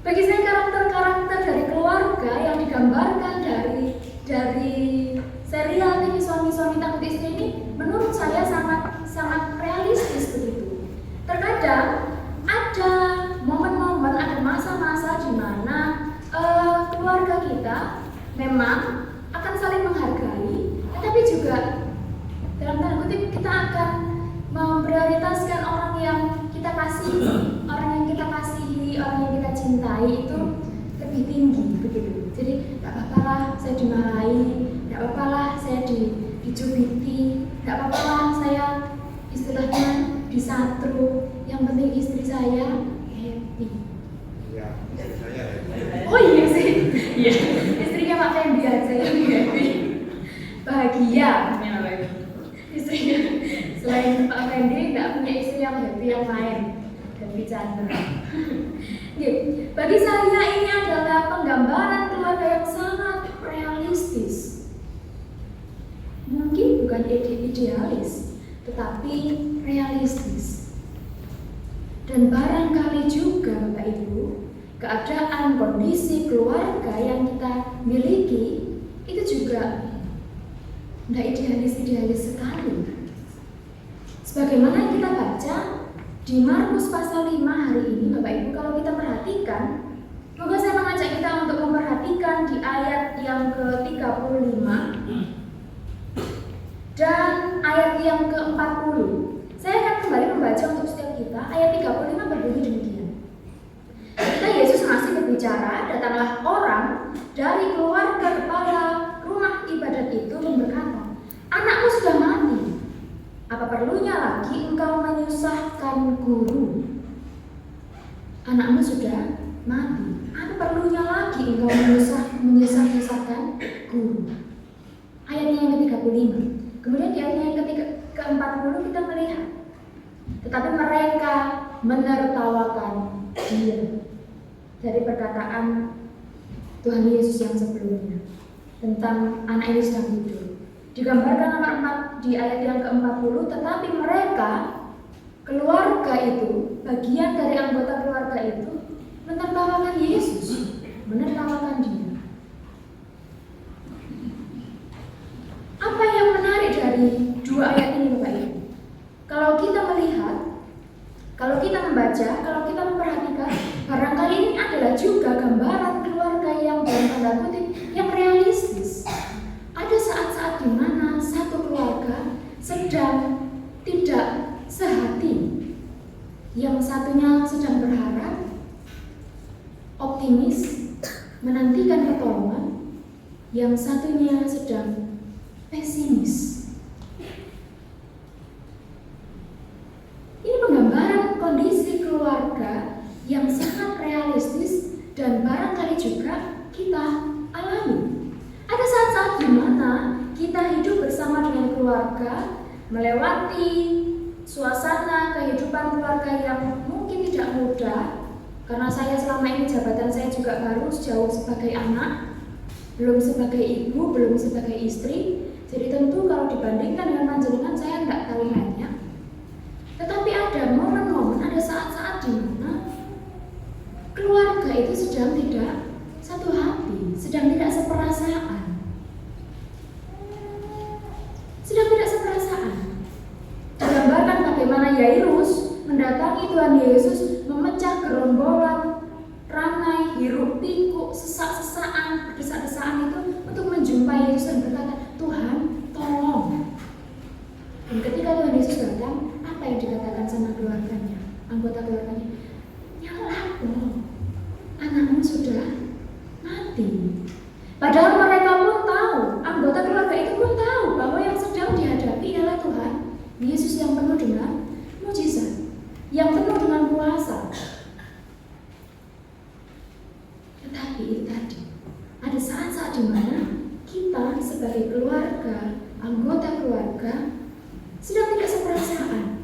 Bagi saya karakter-karakter dari keluarga yang digambarkan dari serial TV Suami-Suami Takut Istri ini menurut saya sangat realistis begitu. Terkadang ada momen-momen, ada masa-masa di mana keluarga kita memang akan saling menghargai, tetapi juga dalam tanda kutip kita akan memprioritaskan orang yang kita kasihi, orang yang kita cintai itu lebih tinggi begitu. Jadi tidak apa-apa lah saya dimarahi, tidak apa-apa lah saya dicubiti, tidak apa-apa lah saya istilahnya disatru, yang penting istri saya happy. Ya, saya Oh iya sih, iya istrinya Pak Fendi aja yang happy, bahagia namanya Pak Fendi. Istrinya selain Pak Fendi nggak punya istri yang happy yang lain dan bercanda. Bagi saya ini adalah penggambaran keluarga yang sangat realistis. Mungkin bukan idealis, tetapi realistis. Dan barangkali juga Bapak Ibu, keadaan kondisi keluarga yang kita miliki itu juga tidak idealis sekali. Sebagaimana kita baca di Markus pasal 5 hari ini, Bapak Ibu, kalau kita perhatikan, moga saya mengajak kita untuk memperhatikan di ayat yang ke-35 dan ayat yang ke-40. Saya akan kembali membaca untuk setiap kita. Ayat 35 berbunyi demikian. Ketika Yesus masih berbicara, datanglah orang dari keluarga kepala rumah ibadat itu dan berkata, "Anakmu sudah mati. Apa perlunya lagi engkau menyusahkan guru?" Anakmu sudah mati. Apa perlunya lagi engkau menyusahkan guru? Ayatnya yang ke-35. Kemudian di ayatnya yang ke-40 kita melihat, tetapi mereka menertawakan dia. Dari perkataan Tuhan Yesus yang sebelumnya tentang anak ini sedang tidur. Digambarkan nomor 4 di ayat yang ke-40, tetapi mereka, keluarga itu, bagian dari anggota keluarga itu, menertawakan Yesus, menertawakan dia. Apa yang menarik dari dua ayat ini Bapak Ibu? Kalau kita melihat, kalau kita membaca, kalau kita memperhatikan, barangkali ini adalah juga gambaran keluarga yang dalam tanda kutip yang realistis. Ada saat-saat di mana satu keluarga sedang tidak sehati. Yang satunya sedang berharap, optimis, menantikan pertolongan. Yang satunya sedang pesimis. Ini penggambaran kondisi keluarga yang sangat realistis dan barangkali juga kita alami. Ada saat-saat di mana kita hidup bersama dengan keluarga, melewati suasana kehidupan keluarga yang mungkin tidak mudah. Karena saya selama ini jabatan saya juga baru sejauh sebagai anak, belum sebagai ibu, belum sebagai istri. Jadi tentu kalau dibandingkan dengan panjenengan saya tidak tahu banyak. Tetapi ada momen-momen, ada saat-saat di mana keluarga itu sedang tidak satu hati, sedang tidak seperasaan. Sedang tidak seperasaan. Digambarkan bagaimana Yairus mendatangi Tuhan Yesus, memecah gerombolan, ramai, hiruk pikuk, sesak-sesaan, berdesak-desaan itu untuk menjumpai Yesus dan berkata, "Tuhan, tolong." Dan ketika Tuhan Yesus datang, apa yang dikatakan sama keluarganya, anggota keluarganya? "Nyala dong, anakmu sudah mati." Padahal mereka pun tahu, anggota keluarga itu pun tahu bahwa yang sedang dihadapi ialah Tuhan Yesus yang penuh dengan mujizat, yang penuh dengan kuasa. Tetapi itu tadi, ada saat-saat di mana kita sebagai keluarga, anggota keluarga sedang tidak seperasaan.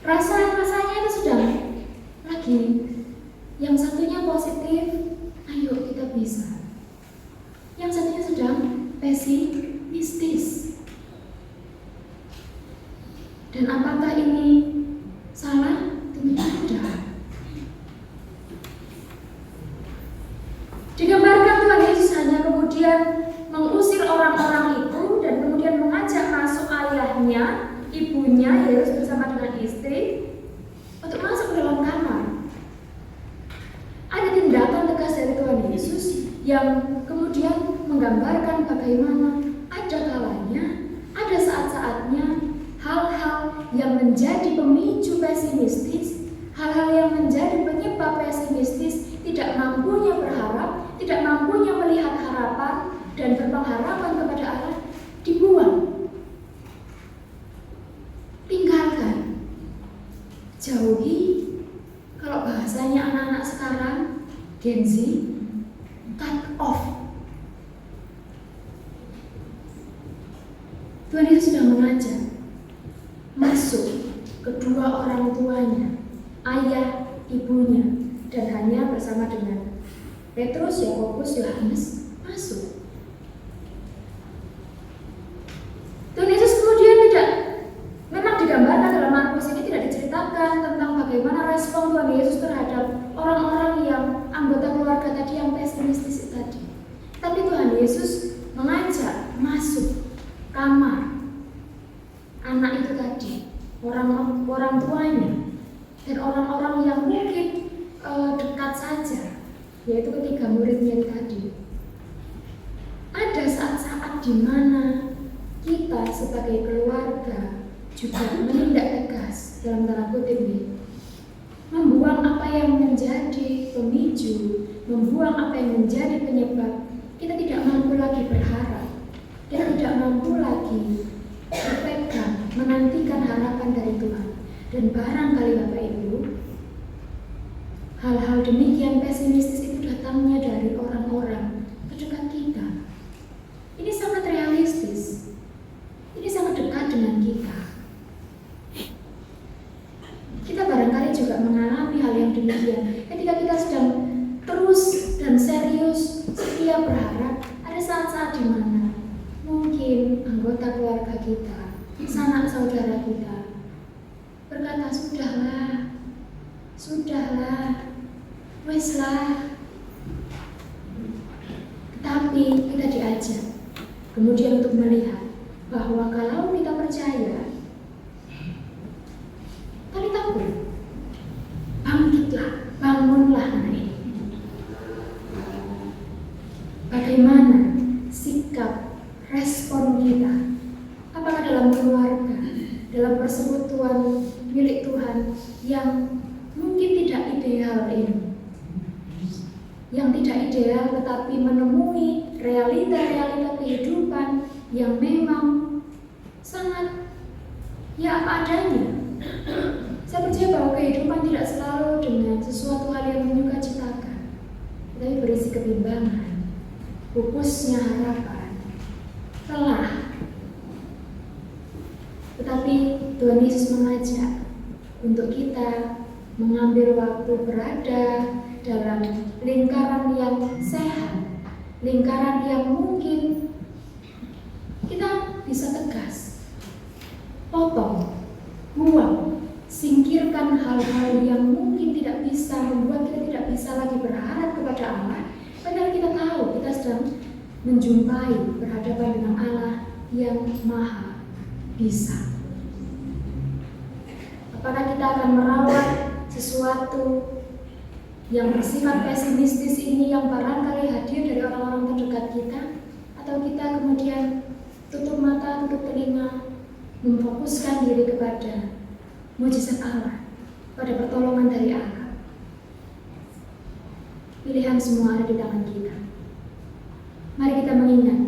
Rasanya itu sedang lagi, yang satunya positif, ayo kita bisa. Yang satunya sedang pesimistis. Dan apakah ini salah? Tentu tidak. Digambarkan Tuhan Yesus hanya kemudian mengusir orang-orang itu dan kemudian mengajak masuk ayahnya, ibunya, Yesus bersama dengan istri untuk masuk ke dalam kamar. Ada tindakan tegas dari Tuhan Yesus yang kemudian menggambarkan bagaimana ada kalanya, ada saat-saatnya hal-hal yang menjadi pemicu pesimistis, hal-hal yang menjadi penyebab pesimistis, tidak mampunya berharap, tidak mampunya melihat harapan dan berpengharapan kepada Allah, dibuang. Tinggalkan. Jauhi. Kalau bahasanya anak-anak sekarang, Gen Z, cut off. Tuhan Yesus sudah mengajak masuk kedua orang tuanya, ayah, ibunya, dan hanya bersama dengan Petrus, Yakobus, Yohanes masuk. Tuhan Yesus kemudian tidak, memang digambarkan dalam Markus ini tidak diceritakan tentang bagaimana respon Tuhan Yesus terhadap orang-orang yang anggota keluarga tadi yang pesimistis tadi. Tapi Tuhan Yesus mengajak masuk kamar anak itu tadi, orang tuanya dan orang-orang yang mungkin dekat saja, yaitu ketiga muridnya tadi. Ada saat-saat di mana kita sebagai keluarga juga menindak tegas dalam tanda kutip ini, membuang apa yang menjadi pemicu, membuang apa yang menjadi penyebab kita tidak mampu lagi berharap, kita tidak mampu lagi berpegang, menantikan harapan dari Tuhan. Dan barangkali Bapak Ibu, hal-hal demikian pesimistis itu datangnya dari orang-orang terdekat kita. Ini sangat realistis, ini sangat dekat dengan kita. Kita barangkali juga mengalami hal yang demikian ketika kita sedang terus dan serius setia berharap. Ada saat-saat di mana mungkin anggota keluarga kita, sanak saudara kita berkata, sudahlah, weslah. Tetapi kita diajak kemudian untuk melihat bahwa kalau kita percaya, kali takut, bangkitlah, bangunlah anak ini. Bagaimana sikap, respon kita? Apakah dalam keluarga, dalam persekutuan milik Tuhan yang mungkin tidak ideal ini, yang tidak ideal tetapi menemui realita-realita kehidupan yang memang sangat ya apa adanya. Saya percaya bahwa kehidupan tidak selalu dengan sesuatu hal yang menyukacitakan, tetapi berisi kebimbangan, pupusnya harapan, lelah. Tetapi Tuhan Yesus mengajak untuk kita mengambil waktu berada dalam lingkaran yang sehat, lingkaran yang mungkin kita bisa tegas, potong, buang, singkirkan hal-hal yang mungkin tidak bisa membuat kita tidak bisa lagi berharap kepada Allah. Padahal kita tahu kita sedang menjumpai berhadapan dengan Allah yang maha bisa. Apakah kita akan merawat sesuatu yang bersifat pesimistis ini yang barangkali hadir dari orang-orang terdekat kita, atau kita kemudian tutup mata, tutup telinga, memfokuskan diri kepada mujizat Allah, pada pertolongan dari Allah? Pilihan semua ada di tangan kita. Mari kita mengingat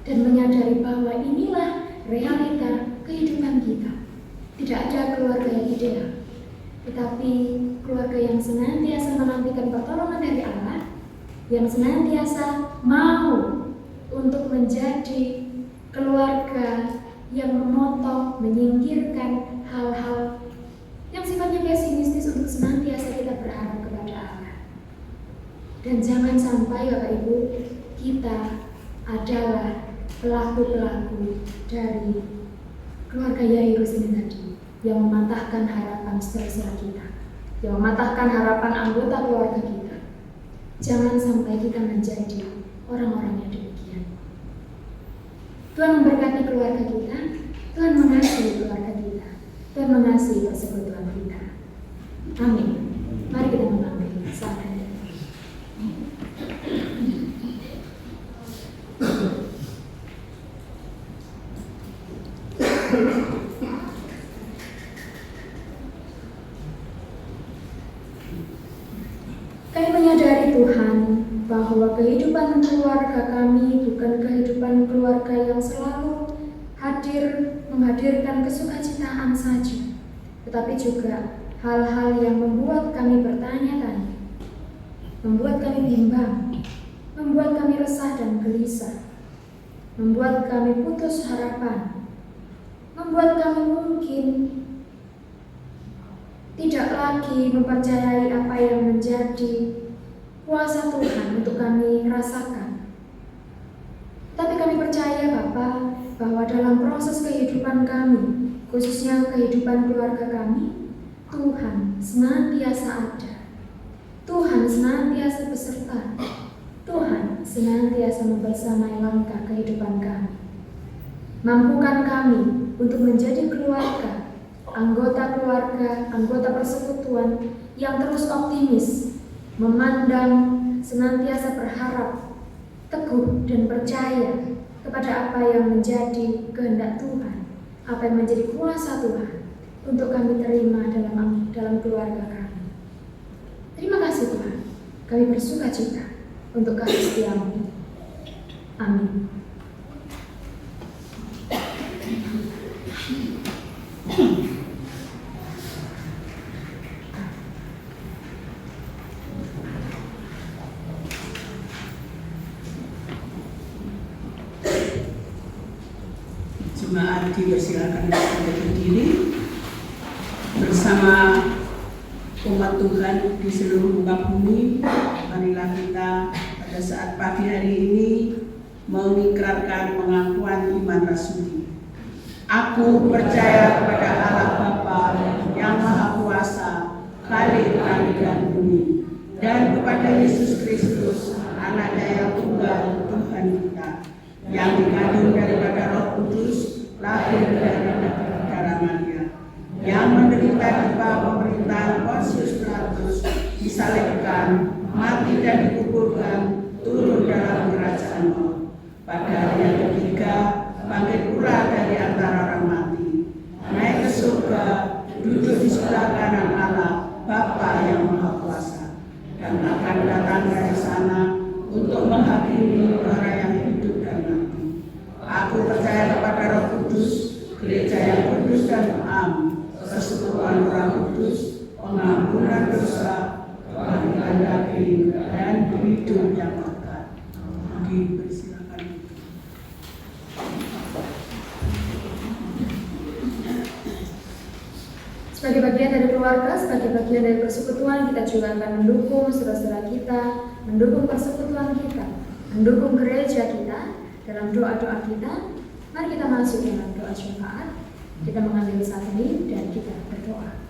dan menyadari bahwa inilah realita kehidupan kita. Tidak ada keluarga yang ideal, tetapi keluarga yang senantiasa menantikan pertolongan dari Allah, yang senantiasa mau untuk menjadi keluarga yang memotong, menyingkirkan hal-hal yang sifatnya pesimistis untuk senantiasa kita berharap kepada Allah. Dan jangan sampai Bapak Ibu, kita adalah pelaku-pelaku dari keluarga Yairus ini tadi yang mematahkan harapan saudara kita, yang mematahkan harapan anggota keluarga kita. Jangan sampai kita menjadi orang-orang yang demikian. Tuhan memberkati keluarga kita, Tuhan mengasihi keluarga kita, Tuhan mengasihi persekutuan kita. Amin. Mari kita mengambil saat ini. Kami menyadari Tuhan bahwa kehidupan keluarga kami bukan kehidupan keluarga yang selalu menghadirkan kesukacitaan saja, tetapi juga hal-hal yang membuat kami bertanya-tanya, membuat kami bimbang, membuat kami resah dan gelisah, membuat kami putus harapan, membuat kami mungkin tidak lagi mempercayai apa yang menjadi kuasa Tuhan untuk kami rasakan. Tapi kami percaya Bapa, bahwa dalam proses kehidupan kami, khususnya kehidupan keluarga kami, Tuhan senantiasa ada. Tuhan senantiasa beserta. Tuhan senantiasa membersamai langkah kehidupan kami. Mampukan kami untuk menjadi keluarga, anggota persekutuan yang terus optimis, memandang, senantiasa berharap, teguh dan percaya kepada apa yang menjadi kehendak Tuhan, apa yang menjadi kuasa Tuhan untuk kami terima dalam keluarga kami. Terima kasih Tuhan, kami bersuka cita untuk kasih setiamu. Amin. Jemaat dipersilakan untuk berdiri bersama umat Tuhan di seluruh muka bumi. Marilah kita pada saat pagi hari ini mengikrarkan pengakuan iman rasuli. Aku percaya kepada Allah Bapa yang Maha Kuasa, Khalik langit dan bumi, dan kepada Yesus Kristus, Anaknya yang tunggal Tuhan kita, yang dikandung daripada Roh Kudus, lahir dari darah Maria, yang menderita di bawah pemerintahan Pontius Pilatus, disalibkan, mati dan dikuburkan, turun dalam kerajaan maut. Pada hari yang ketiga, bangkit pula dari antara orang mati, naik ke surga, duduk di sebelah kanan Allah, Bapa yang Maha Kuasa, dan akan datang dari sana untuk menghakimi orang yang hidup dan mati. Aku percaya kepada Roh Kudus, gereja yang kudus dan am, persekutuan Roh Kudus, pengampunan dosa, kebangkitan daging, dan hidup yang kekal. Dipersilakan. Sebagai bagian dari keluarga, sebagai bagian dari persekutuan, kita juga akan mendukung saudara-saudara kita, mendukung persekutuan kita, mendukung gereja kita dalam doa-doa kita. Mari kita masuk dalam doa syafaat. Kita mengambil saat ini dan kita berdoa.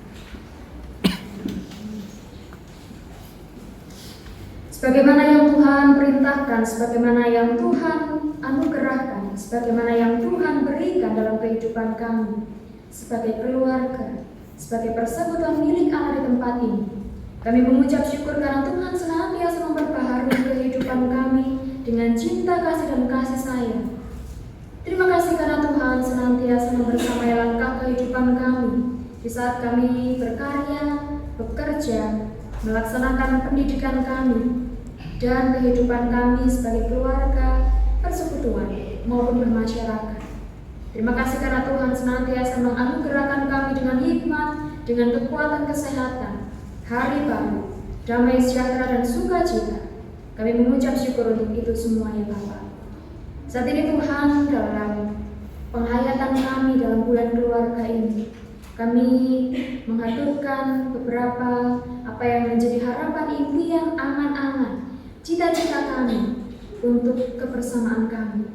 Sebagaimana yang Tuhan perintahkan, sebagaimana yang Tuhan anugerahkan, sebagaimana yang Tuhan berikan dalam kehidupan kami sebagai keluarga, sebagai persekutuan milik Allah di tempat ini, kami mengucap syukur karena Tuhan senantiasa memperbaharui kehidupan kami dengan cinta, kasih, dan kasih sayang. Terima kasih karena Tuhan senantiasa membersamai langkah kehidupan kami di saat kami berkarya, bekerja, melaksanakan pendidikan kami, dan kehidupan kami sebagai keluarga, persekutuan, maupun bermasyarakat. Terima kasih karena Tuhan senantiasa menganugerahkan kami dengan hikmat, dengan kekuatan kesehatan, hari baru, damai sejahtera, dan sukacita. Kami mengucap syukur untuk itu semua ya Bapa. Saat ini Tuhan, dalam penghayatan kami dalam bulan keluarga ini, Kami mengaturkan beberapa apa yang menjadi harapan, impian, angan-angan, cita-cita kami untuk kebersamaan kami.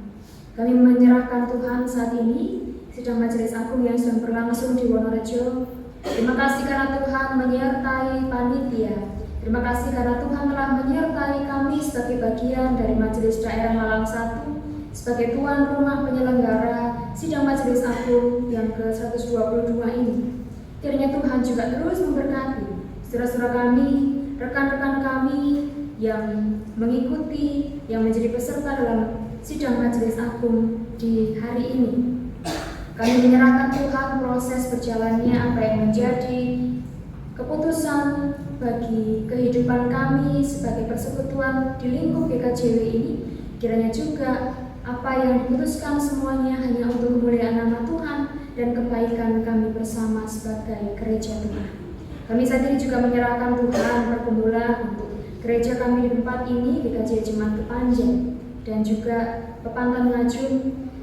Kami menyerahkan Tuhan saat ini sidang majelis agung yang sedang berlangsung di Wonorejo. Terima kasih karena Tuhan menyertai panitia. Terima kasih karena Tuhan telah menyertai kami sebagai bagian dari Majelis Daerah Malang 1 sebagai tuan rumah penyelenggara sidang majelis agung yang ke-122 ini. Kiranya Tuhan juga terus memberkati saudara-saudara kami, rekan-rekan kami yang mengikuti, yang menjadi peserta dalam sidang majelis agung di hari ini. Kami menyerahkan Tuhan proses berjalannya apa yang menjadi keputusan bagi kehidupan kami sebagai persekutuan di lingkup GKJW ini. Kiranya juga apa yang diputuskan semuanya hanya untuk kemuliaan nama Tuhan dan kebaikan kami bersama sebagai gereja Tuhan. Kami saat ini juga menyerahkan Tuhan pergumulan untuk gereja kami di tempat ini, GKJ Jemaat Kepanjen dan juga Pepantan Ngajum.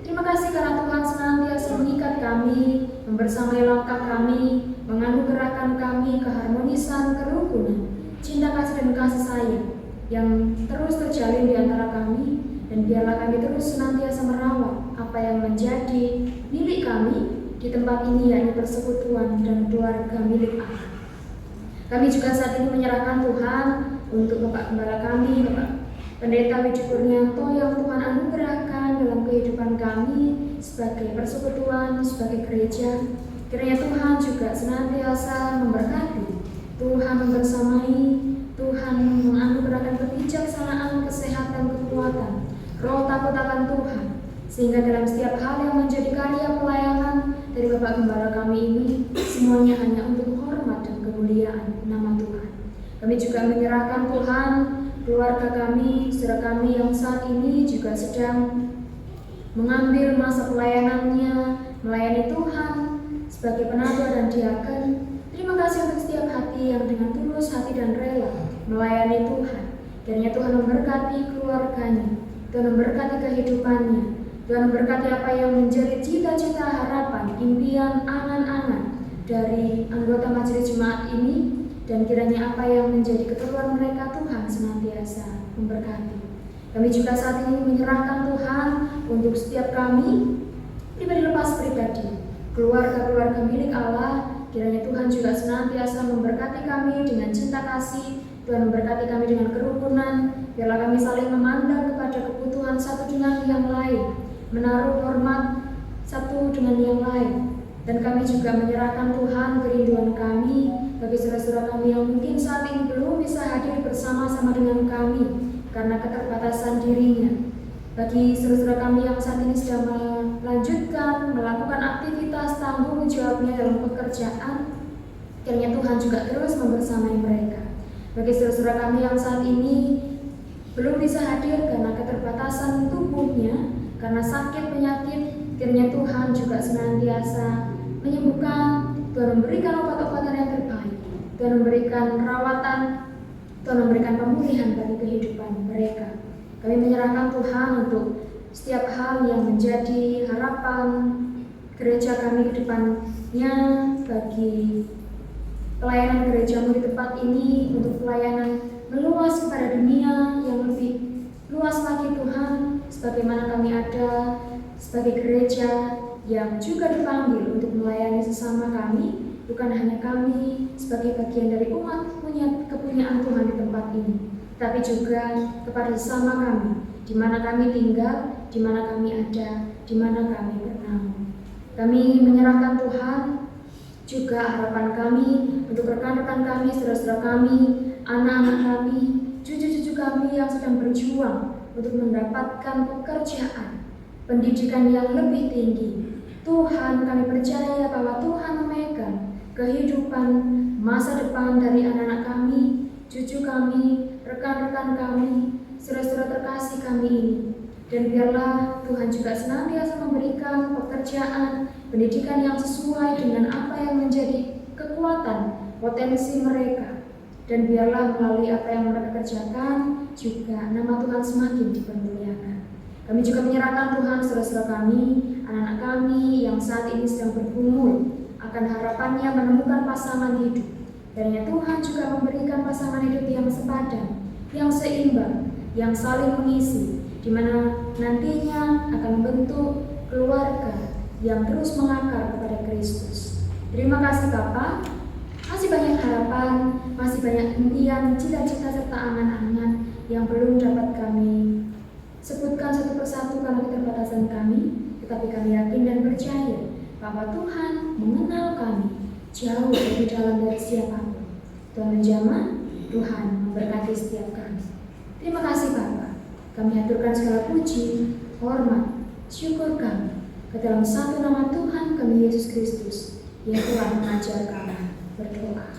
Terima kasih karena Tuhan senantiasa mengikat kami, membersamai langkah kami, menganugerahkan kami keharmonisan, kerukunan, cinta kasih dan kasih sayang yang terus terjalin di antara kami, dan biarlah kami terus senantiasa merawat apa yang menjadi milik kami di tempat ini, yakni persekutuan dan keluarga milik Allah. Kami juga saat ini menyerahkan Tuhan untuk Bapak Gembala kami, Bapak Pendeta Widi Kurnianto yang Tuhan anugerahkan dalam kehidupan kami sebagai persekutuan, sebagai gereja. Kiranya Tuhan juga senantiasa memberkati, Tuhan membersamai, Tuhan menganugerahkan kebijaksanaan, kesehatan, kekuatan, roh takut akan Tuhan, sehingga dalam setiap hal yang menjadi karya pelayanan dari Bapak Gembala kami ini, semuanya hanya untuk hormat dan kemuliaan nama Tuhan. Kami juga menyerahkan Tuhan keluarga kami, saudara kami yang saat ini juga sedang mengambil masa pelayanannya, melayani Tuhan sebagai penatua dan diaken. Terima kasih untuk setiap hati yang dengan tulus hati dan rela melayani Tuhan. Kiranya Tuhan memberkati keluarganya, Tuhan memberkati kehidupannya, Tuhan memberkati apa yang menjadi cita-cita, harapan, impian, angan-angan dari anggota majelis jemaat ini. Dan kiranya apa yang menjadi keperluan mereka Tuhan senantiasa memberkati. Kami juga saat ini menyerahkan Tuhan untuk setiap kami, pribadi lepas pribadi, keluarga-keluarga milik Allah. Kiranya Tuhan juga senantiasa memberkati kami dengan cinta kasih, Tuhan memberkati kami dengan kerukunan. Biarlah kami saling memandang kepada kebutuhan satu dengan yang lain, menaruh hormat satu dengan yang lain. Dan kami juga menyerahkan Tuhan kerinduan kami bagi saudara-saudara kami yang mungkin saat ini belum bisa hadir bersama-sama dengan kami karena keterbatasan dirinya. Bagi saudara-saudara kami yang saat ini sedang melanjutkan melakukan aktivitas tanggung jawabnya dalam pekerjaan, kiranya Tuhan juga terus membersamai mereka. Bagi saudara-saudara kami yang saat ini belum bisa hadir karena keterbatasan tubuhnya, karena sakit penyakit, kiranya Tuhan juga senantiasa menyembuhkan, Tuhan memberikan obat-obatan yang terbaik, Tuhan memberikan rawatan, Tuhan memberikan pemulihan bagi kehidupan mereka. Kami menyerahkan Tuhan untuk setiap hal yang menjadi harapan gereja kami ke depannya, bagi pelayanan gerejamu di tempat ini, untuk pelayanan meluas kepada dunia yang lebih luas lagi Tuhan, sebagaimana kami ada sebagai gereja yang juga dipanggil untuk melayani sesama kami, bukan hanya kami sebagai bagian dari umat kepunyaan Tuhan di tempat ini, tapi juga kepada sesama kami, di mana kami tinggal, di mana kami ada, di mana kami bernaung. Kami menyerahkan Tuhan juga harapan kami untuk rekan-rekan kami, saudara-saudara kami, anak-anak kami, cucu-cucu kami yang sedang berjuang untuk mendapatkan pekerjaan, pendidikan yang lebih tinggi. Tuhan, kami percaya bahwa Tuhan memegang kehidupan masa depan dari anak-anak kami, cucu kami, rekan-rekan kami, saudara-saudara terkasih kami ini. Dan biarlah Tuhan juga senantiasa memberikan pekerjaan, pendidikan yang sesuai dengan apa yang menjadi kekuatan, potensi mereka. Dan biarlah melalui apa yang mereka kerjakan, juga nama Tuhan semakin dipermuliakan. Kami juga menyerahkan Tuhan saudara-saudara kami, anak-anak kami yang saat ini sedang bergumul akan harapan harapannya menemukan pasangan hidup. Karenanya Tuhan juga memberikan pasangan hidup yang sepadan, yang seimbang, yang saling mengisi, di mana nantinya akan membentuk keluarga yang terus mengakar kepada Kristus. Terima kasih Bapa, masih banyak harapan, masih banyak impian, cita-cita serta angan-angan yang belum dapat kami sebutkan satu persatu karena keterbatasan kami, tetapi kami yakin dan percaya bahwa Tuhan mengenal kami jauh lebih dalam dari siapapun. Tuhan menjamah, Tuhan memberkati setiap kami. Terima kasih Bapa. Kami haturkan segala puji, hormat, syukur kami ke dalam satu nama Tuhan kami Yesus Kristus yang telah mengajar kami berdoa.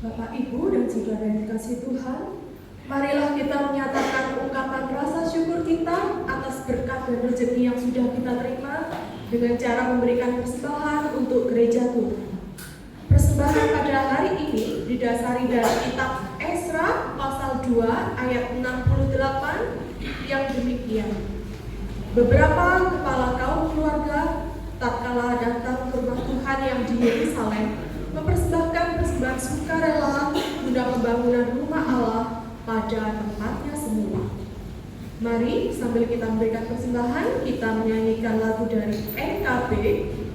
Bapak, Ibu, dan saudara yang dikasihi Tuhan, marilah kita menyatakan ungkapan rasa syukur kita atas berkat dan rezeki yang sudah kita terima dengan cara memberikan persembahan untuk gereja Tuhan. Persembahan pada hari ini didasari dari kitab Esra pasal 2 ayat 68 yang demikian. Beberapa kepala kaum keluarga tatkala datang ke rumah Tuhan yang di Yerusalem mempersembahkan persembahan sukarela guna pembangunan rumah Allah pada tempatnya semula. Mari sambil kita memberikan persembahan, kita menyanyikan lagu dari NKB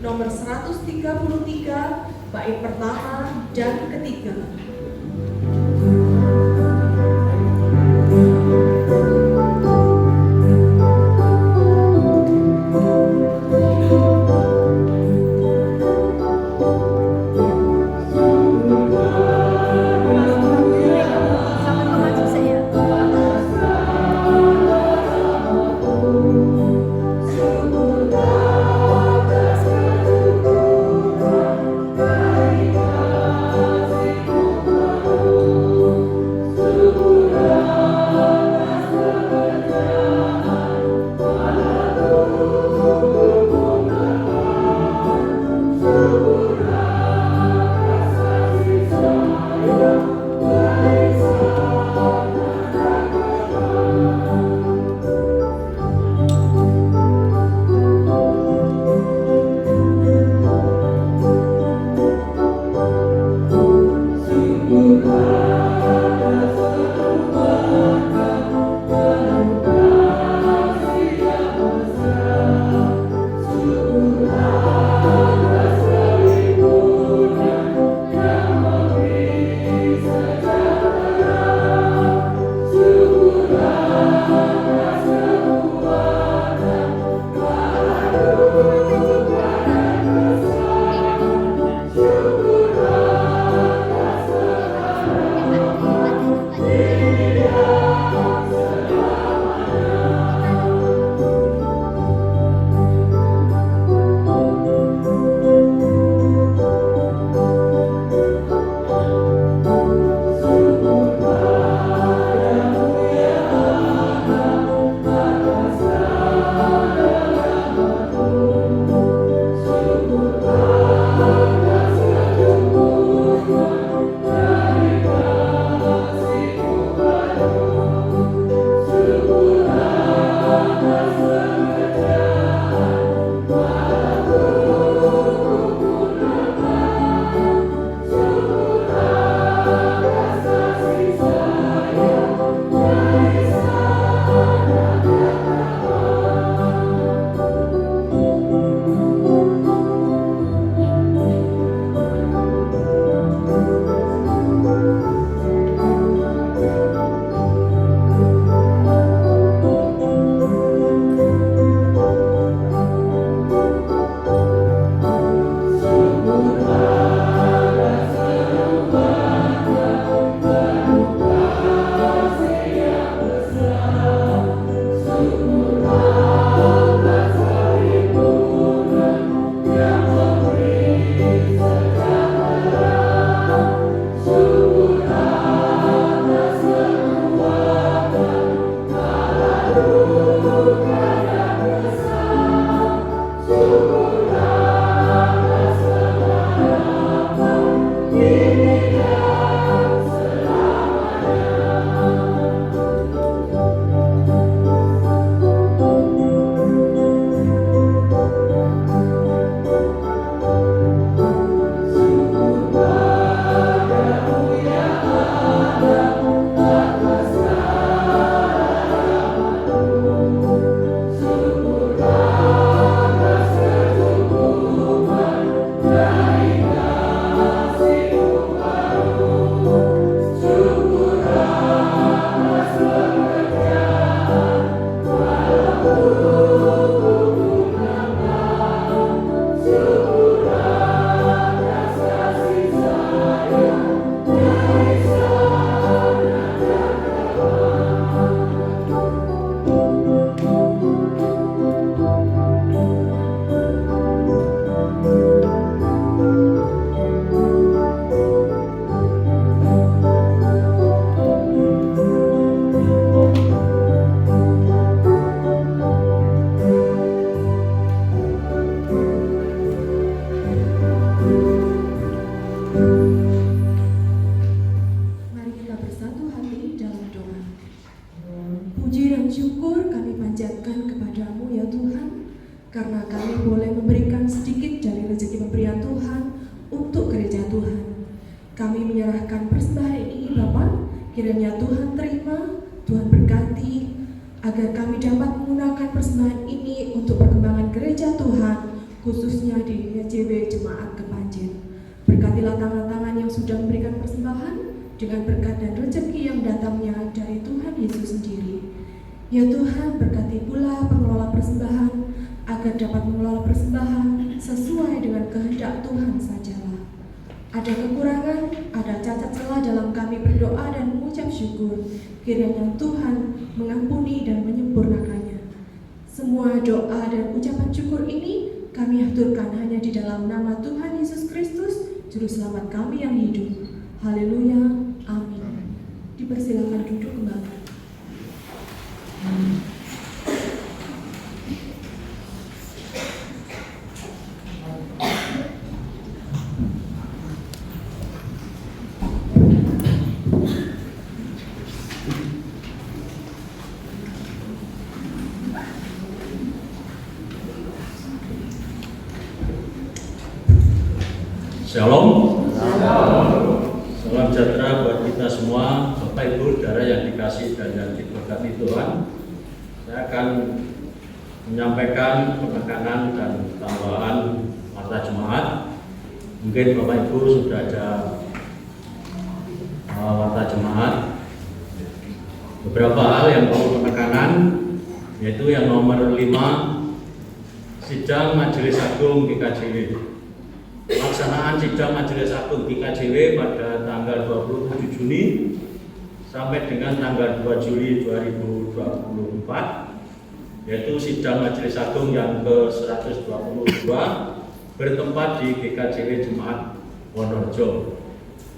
nomor 133 bait pertama dan ketiga. Terima panjatkan kepadamu ya Tuhan, karena kami boleh memberikan sedikit dari rezeki pemberian Tuhan untuk gereja Tuhan. Kami menyerahkan persembahan ini Bapa, kiranya Tuhan terima, Tuhan berkati, agar kami dapat menggunakan persembahan ini untuk perkembangan gereja Tuhan, khususnya di YCW Jemaat Kepanjen. Berkatilah tangan-tangan yang sudah memberikan persembahan dengan berkat dan rezeki yang datangnya dari Tuhan Yesus sendiri. Ya Tuhan, berkati pula pengelola persembahan agar dapat mengelola persembahan sesuai dengan kehendak Tuhan sajalah. Ada kekurangan, ada cacat celah dalam kami berdoa dan mengucap syukur, kiranya Tuhan mengampuni dan menyempurnakannya. Semua doa dan ucapan syukur ini kami aturkan hanya di dalam nama Tuhan Yesus Kristus, Juru Selamat kami yang hidup. Haleluya, amin. Dipersilakan duduk kembali. Shalom. Salam sejahtera buat kita semua, Bapak Ibu, saudara yang dikasih dan yang diberkati Tuhan. Saya akan menyampaikan penekanan dan tambahan mata jemaat. Mungkin Bapak Ibu sudah ada mata jemaat. Beberapa hal yang perlu penekanan, yaitu yang nomor 5, sidang Majelis Agung GKJW. Pelaksanaan sidang Majelis Agung GKJW pada tanggal 27 Juni sampai dengan tanggal 2 Juli 2024, yaitu sidang Majelis Agung yang ke-122 bertempat di GKJW Jemaat Wonorejo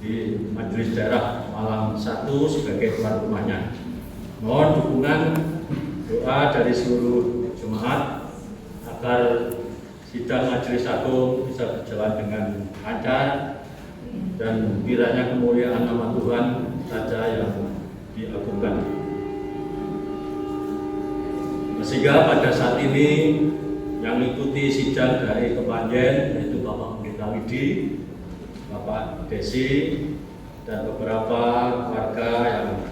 di Majelis Daerah Malang 1 sebagai tuan rumahnya. Mohon dukungan doa dari seluruh jemaat agar sidang Majelis Agung bisa berjalan dengan lancar dan kiranya kemuliaan nama Tuhan saja yang diagungkan. Sehingga pada saat ini yang mengikuti sidang dari Kepanjen yaitu Bapak Pendeta Widi, Bapak Desi, dan beberapa warga yang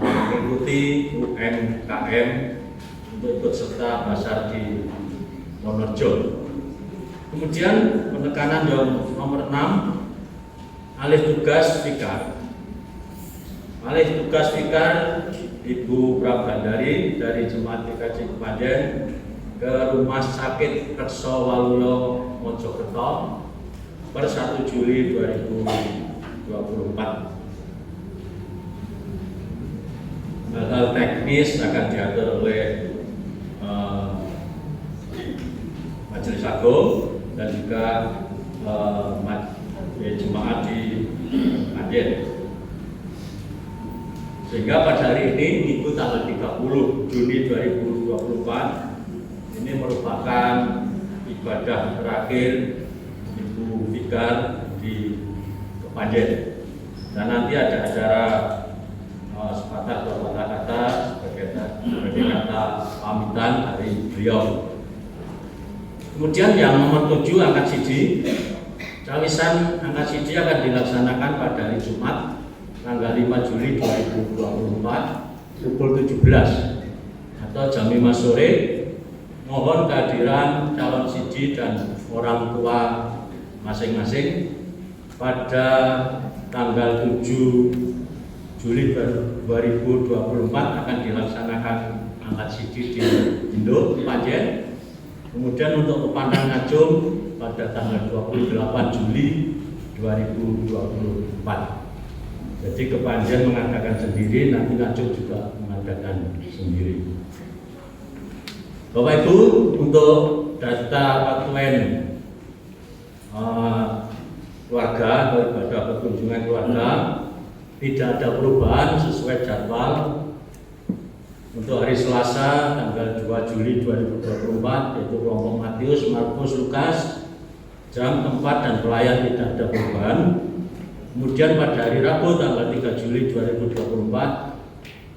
mengikuti UMKM untuk ikut serta basar di Wonorejo. Kemudian penekanan yang nomor 6, alih tugas Vikar. Alih tugas Vikar Ibu Prabandari dari Jemaat GKJ Kepanjen ke Rumah Sakit Kerso Waluyo Mojokerto per 1 Juli 2024. Hal-hal teknis akan diatur oleh Majelis Agung dan juga jemaat di Kepanjen. Sehingga pada hari ini Minggu tanggal 30 Juni 2024 ini merupakan ibadah terakhir Ibu Vikar di Kepanjen. Dan nanti ada acara sepatah dua patah kata sebagai kata pamitan dari beliau. Kemudian yang nomor 7, angkat siji. Cawisan angkat siji akan dilaksanakan pada hari Jumat tanggal 5 Juli 2024 pukul 17 atau jam 5 sore. Mohon kehadiran calon siji dan orang tua masing-masing pada tanggal 7 Juli 2024 akan dilaksanakan angkat siji di Indo Kepanjen. Kemudian untuk Kepandang Ngajum pada tanggal 28 Juli 2024. Jadi Kepanjen mengadakan sendiri, nanti Ngajum juga mengadakan sendiri. Bapak Ibu, untuk data Patuen keluarga atau ibadah perkunjungan keluarga tidak ada perubahan sesuai jadwal. Untuk hari Selasa tanggal 2 Juli 2024 yaitu kelompok Matius, Markus, Lukas, jam, tempat, dan pelayan tidak ada perubahan. Kemudian pada hari Rabu tanggal 3 Juli 2024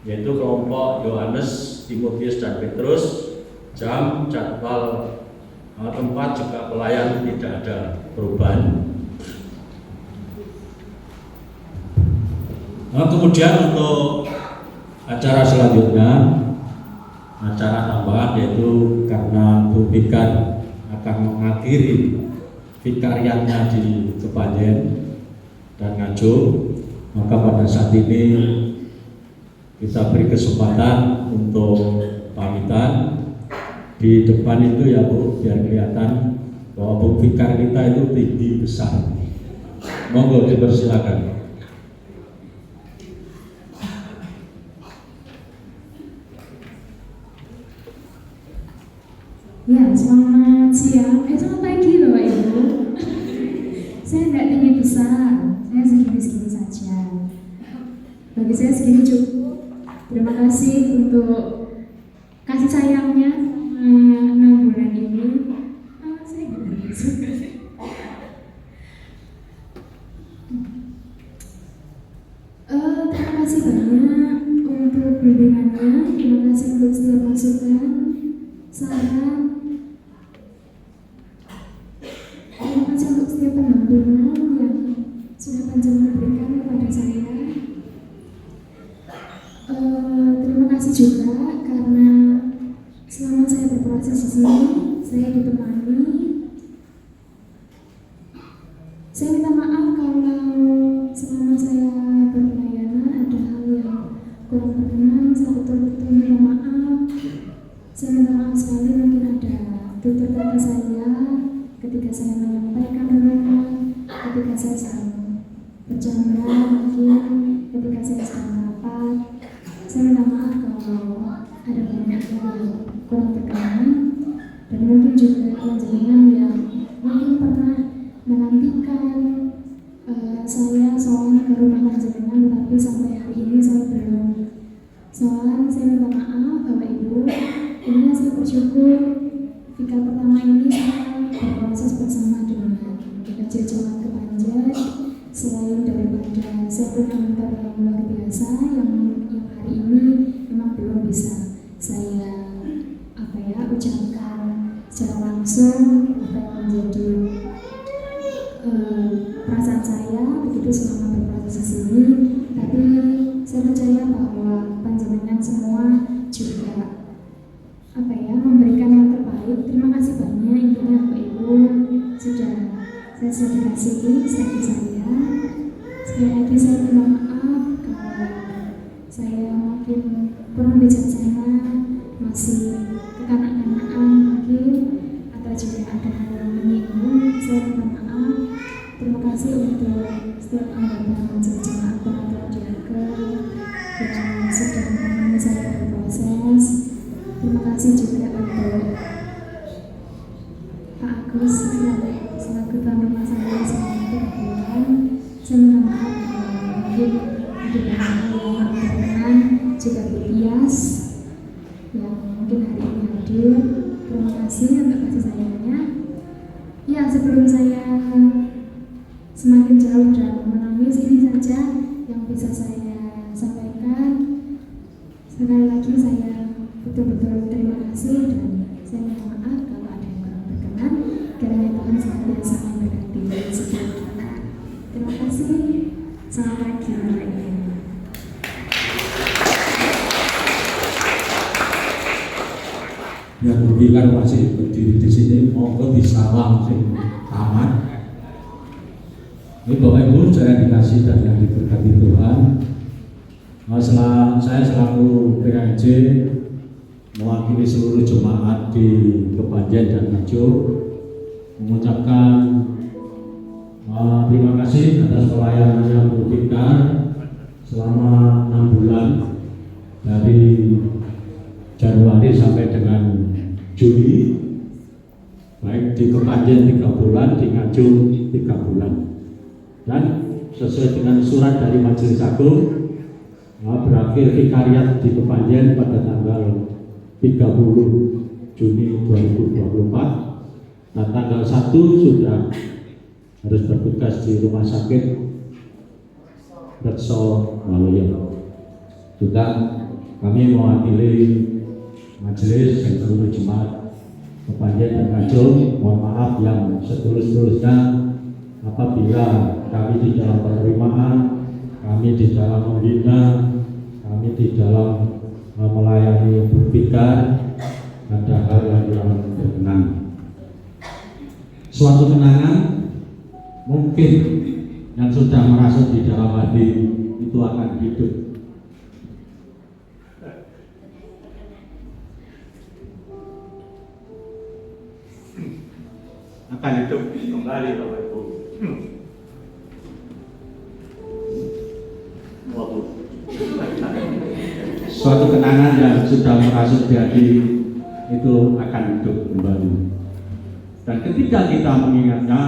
yaitu kelompok Yohanes, Timotius, dan Petrus. Jam, jadwal, tempat juga pelayan tidak ada perubahan. Nah, kemudian untuk acara selanjutnya, acara tambahan, yaitu karena Bu Vikar akan mengakhiri vikariannya di Kepanjen dan Nganjuk, maka pada saat ini kita beri kesempatan untuk pamitan. Di depan itu ya Bu, biar kelihatan bahwa Bu Vikar kita itu tinggi besar. Monggo dipersilakan. Ya, selamat siang. Selamat pagi Bapak Ibu. Saya tidak tinggi besar, saya segini-segini saja. Bagi saya segini cukup. Terima kasih untuk kasih sayangnya selama 6 bulan ini. Saya tidak suka. Terima kasih banyak untuk bimbingannya. Terima kasih untuk setiap masukan, saran. Terima kasih untuk setiap pendampingan yang sudah panjenengan berikan kepada saya. Terima kasih juga karena selama saya berproses di sini, saya ditemani. Saya minta maaf kalau selama saya berpelayanan ada hal yang kurang berkenan. Saya betul-betul minta maaf. Saya minta maaf sekali, mungkin ada tutur kata saya ketika saya menyampaikan renungan, ketika saya sedang bercanda, mungkin ketika saya sedang rapat. Saya minta maaf kalau ada banyak hal yang kurang berkenan, dan mungkin juga panjenengan yang mungkin pernah menantikan saya soal ke rumah panjenengan, tapi sampai hari ini saya belum. Soal saya minta maaf Bapak Ibu. Ini saya bersyukur vikar pertama ini saya berproses bersama dengan GKJ Jemaat Kepanjen. Selain daripada saya punya mentor yang luar biasa yang hari ini memang belum bisa saya ucapkan secara langsung apa yang menjadi perasaan saya begitu selama berproses ini. Tapi saya percaya bahwa panjenengan semua juga memberikan yang terbaik. Terima kasih banyak intinya Bapak Ibu saya sudah dikasihi studi saya. Sekali lagi saya minta maaf kalau saya mungkin kurang bijaksana, masih kekanak-kanakan mungkin, atau juga ada hal yang menyinggung. Saya minta maaf. Terima kasih untuk setiap anggota majelis jemaat pengatur diaga yang sudah menemani saya berproses. Terima kasih juga untuk Pak Agus selaku tuan rumah saya selama 3 bulan. Saya minta maaf mungkin ada banyak yang berkenan, juga Bu Tias yang mungkin hari ini hadir. Terima kasih untuk kasih sayangnya. Ya, sebelum saya semakin jauh dan menangis, ini saja yang bisa saya sampaikan. Sekali lagi saya betul-betul terima kasih dan saya minta maaf kalau ada yang kurang berkenan. Kiranya Tuhan senantiasa memberkati setiap kita. Terima kasih. Selamat pagi. Ya, Bu Vikar masih berdiri di sini, monggo disawang sing taman. Ini Bapak Ibu saya dikasih dan yang diberkati Tuhan. Saya selaku PAJ mewakili seluruh jemaat di Kepanjen dan Nganjuk mengucapkan terima kasih atas pelayanannya Bu Vikar selama 6 bulan dari Januari sampai dengan Juli, baik di Kepanjen 3 bulan, di Nganjuk 3 bulan. Dan sesuai dengan surat dari Majelis Agung, berakhir vikariat di Kepanjen pada tanggal 30 Juni 2024 dan tanggal 1 sudah harus bertugas di Rumah Sakit Retso Waluyo. Juga Kami mewakili majelis dan seluruh jemaat Kepanjen dan Kajung, mohon maaf yang setulus-tulusnya apabila kami di dalam penerimaan, kami di dalam membina, kami di dalam melayani berpikir ada hal yang kurang berkenan. Suatu kenangan mungkin yang sudah merasuk di dalam hati itu akan hidup. Akan hidup kembali Bapak Ibu. Suatu kenangan yang sudah merasuk di hati itu akan hidup kembali. Dan ketika kita mengingatnya,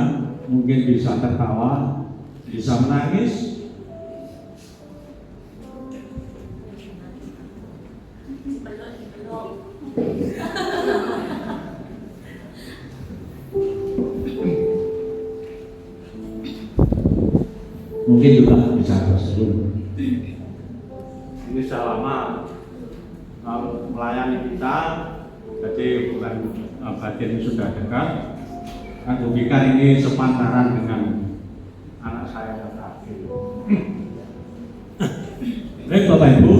mungkin bisa tertawa, bisa menangis, mungkin juga bisa tersenyum. Ini selama melayani kita, jadi bukan batin sudah dekat. Aku pikir ini sepantaran dengan anak saya yang terakhir. Baik Bapak Ibu,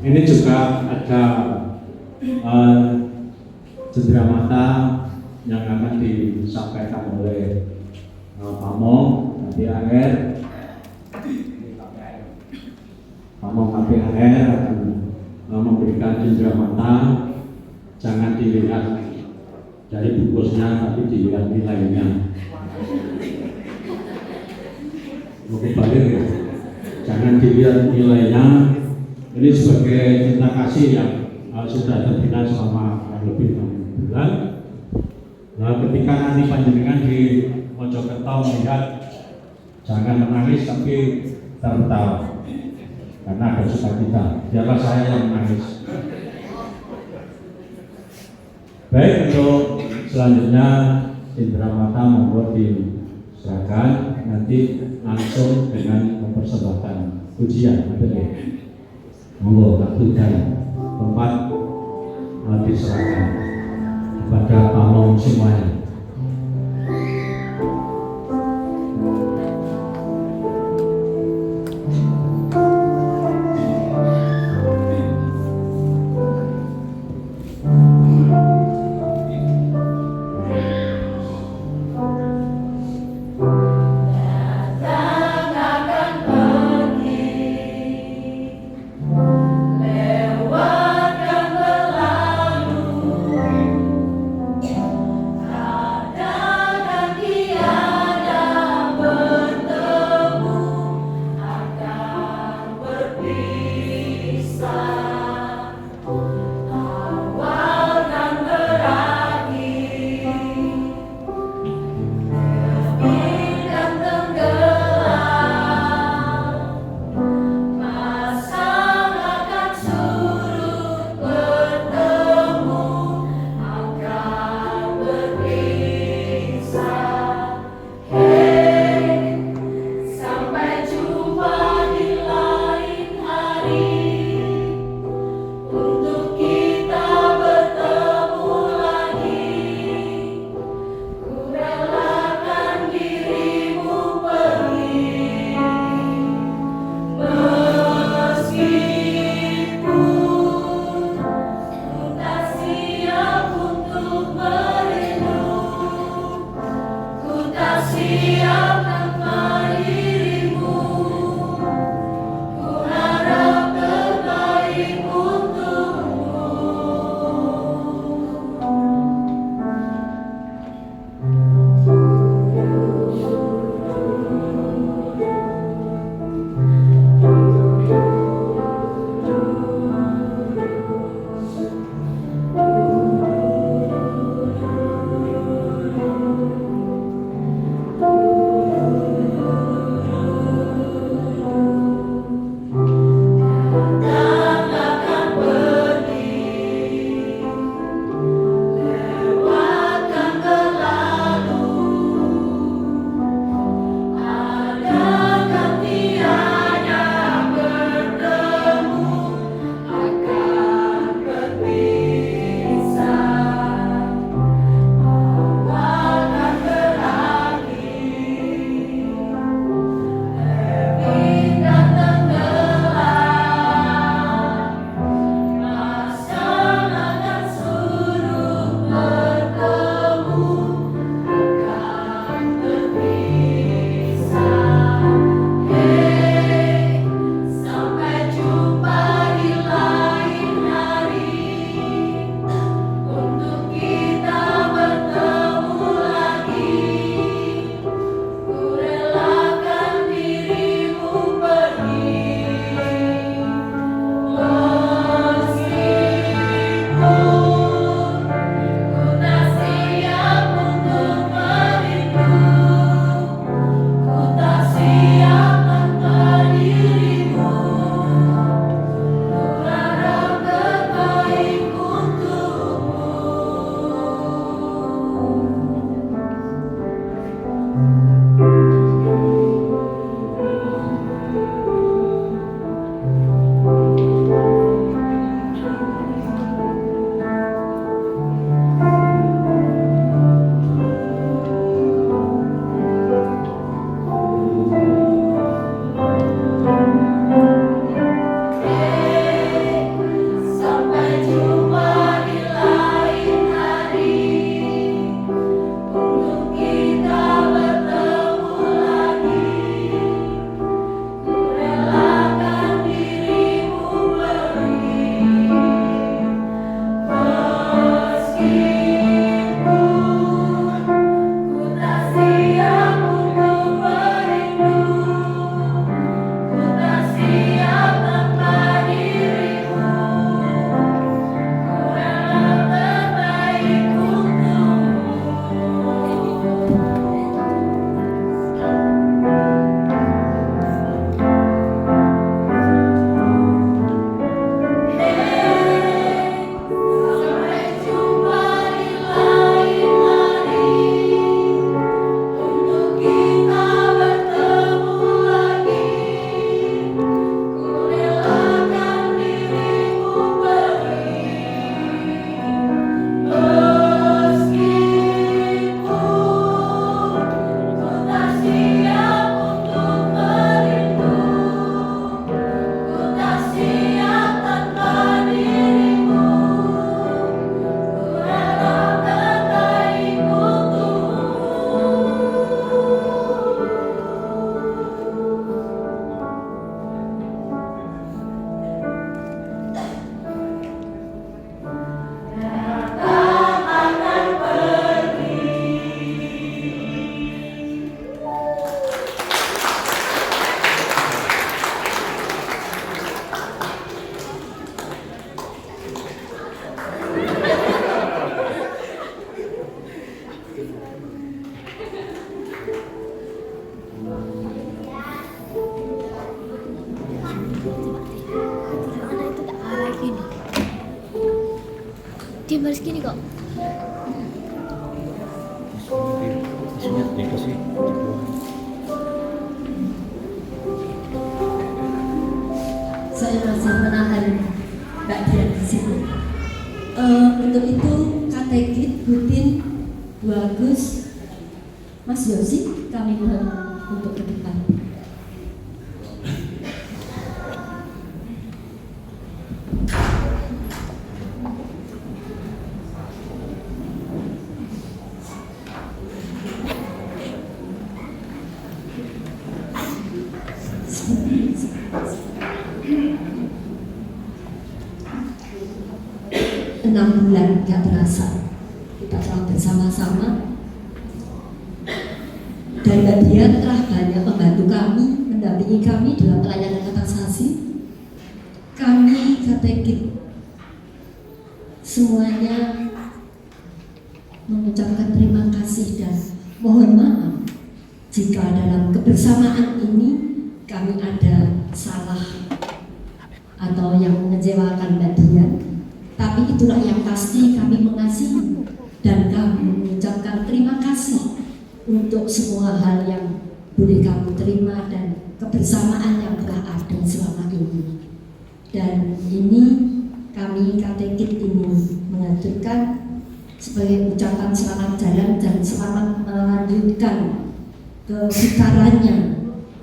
ini juga ada cenderamata yang akan disampaikan oleh Pamong KPAR. Pamong KPAR akan memberikan cenderamata, jangan dilihat dari bungkusnya, tapi dilihat nilainya. Mungkin balik ya, jangan dilihat nilainya. Ini sebagai cinta kasih yang sudah terbina selama lebih 6 bulan. Nah, ketika nanti panjenengan di Mojokerto melihat, jangan menangis tapi tertawa, karena ada sukacita. Biarlah saya yang menangis. Baik, untuk selanjutnya cenderamata monggo diserahkan, nanti langsung dengan mempersembahkan pujian. Monggo waktukan tempat diserahkan kepada Pamong semuanya. Lewatkan berlalu baris gini kok. Saya masih menahan Mbak Dian di sini. Untuk itu katekit rutin 2 Agus Mas Yosi kami mohon untuk ke depan. Bulan gak terasa kita telah bersama-sama dan Mbak Dian telah banyak membantu kami, mendampingi kami dalam pelayanan katekisasi. Kami katekit semuanya mengucapkan terima kasih dan mohon maaf jika dalam kebersamaan ini kami ada salah atau yang mengecewakan Mbak Dian. Tapi itulah yang pasti kami mengasihi dan kami mengucapkan terima kasih untuk semua hal yang boleh kami terima dan kebersamaan yang telah ada selama ini. Dan ini kami katekit ini mengaturkan sebagai ucapan selamat jalan dan selamat melanjutkan kebikarannya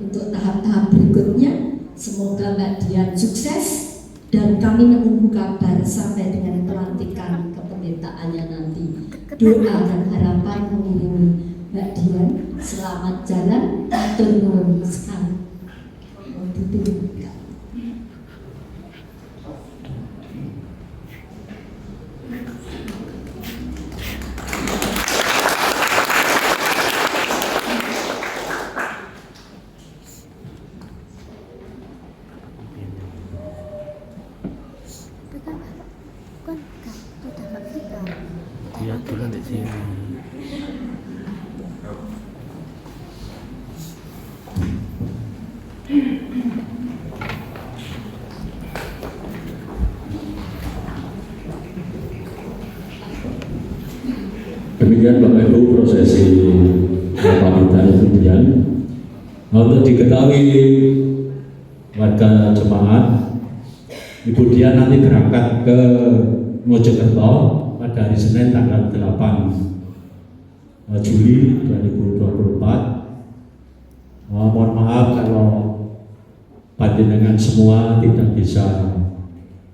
untuk tahap-tahap berikutnya. Semoga Mbak Dian sukses. Dan kami menunggu kabar sampai dengan pelantikan kependetaannya nanti. Doa dan harapan mengiringi Mbak Dian. Selamat jalan, atur nuwun sekali. Demikian Bapak Ibu prosesi pamitan kemudian. Untuk diketahui warga jemaat, Ibu Dian nanti berangkat ke Mojokerto pada hari Senin tanggal 8 Juli 2024. Mohon maaf kalau panjenengan semua tidak bisa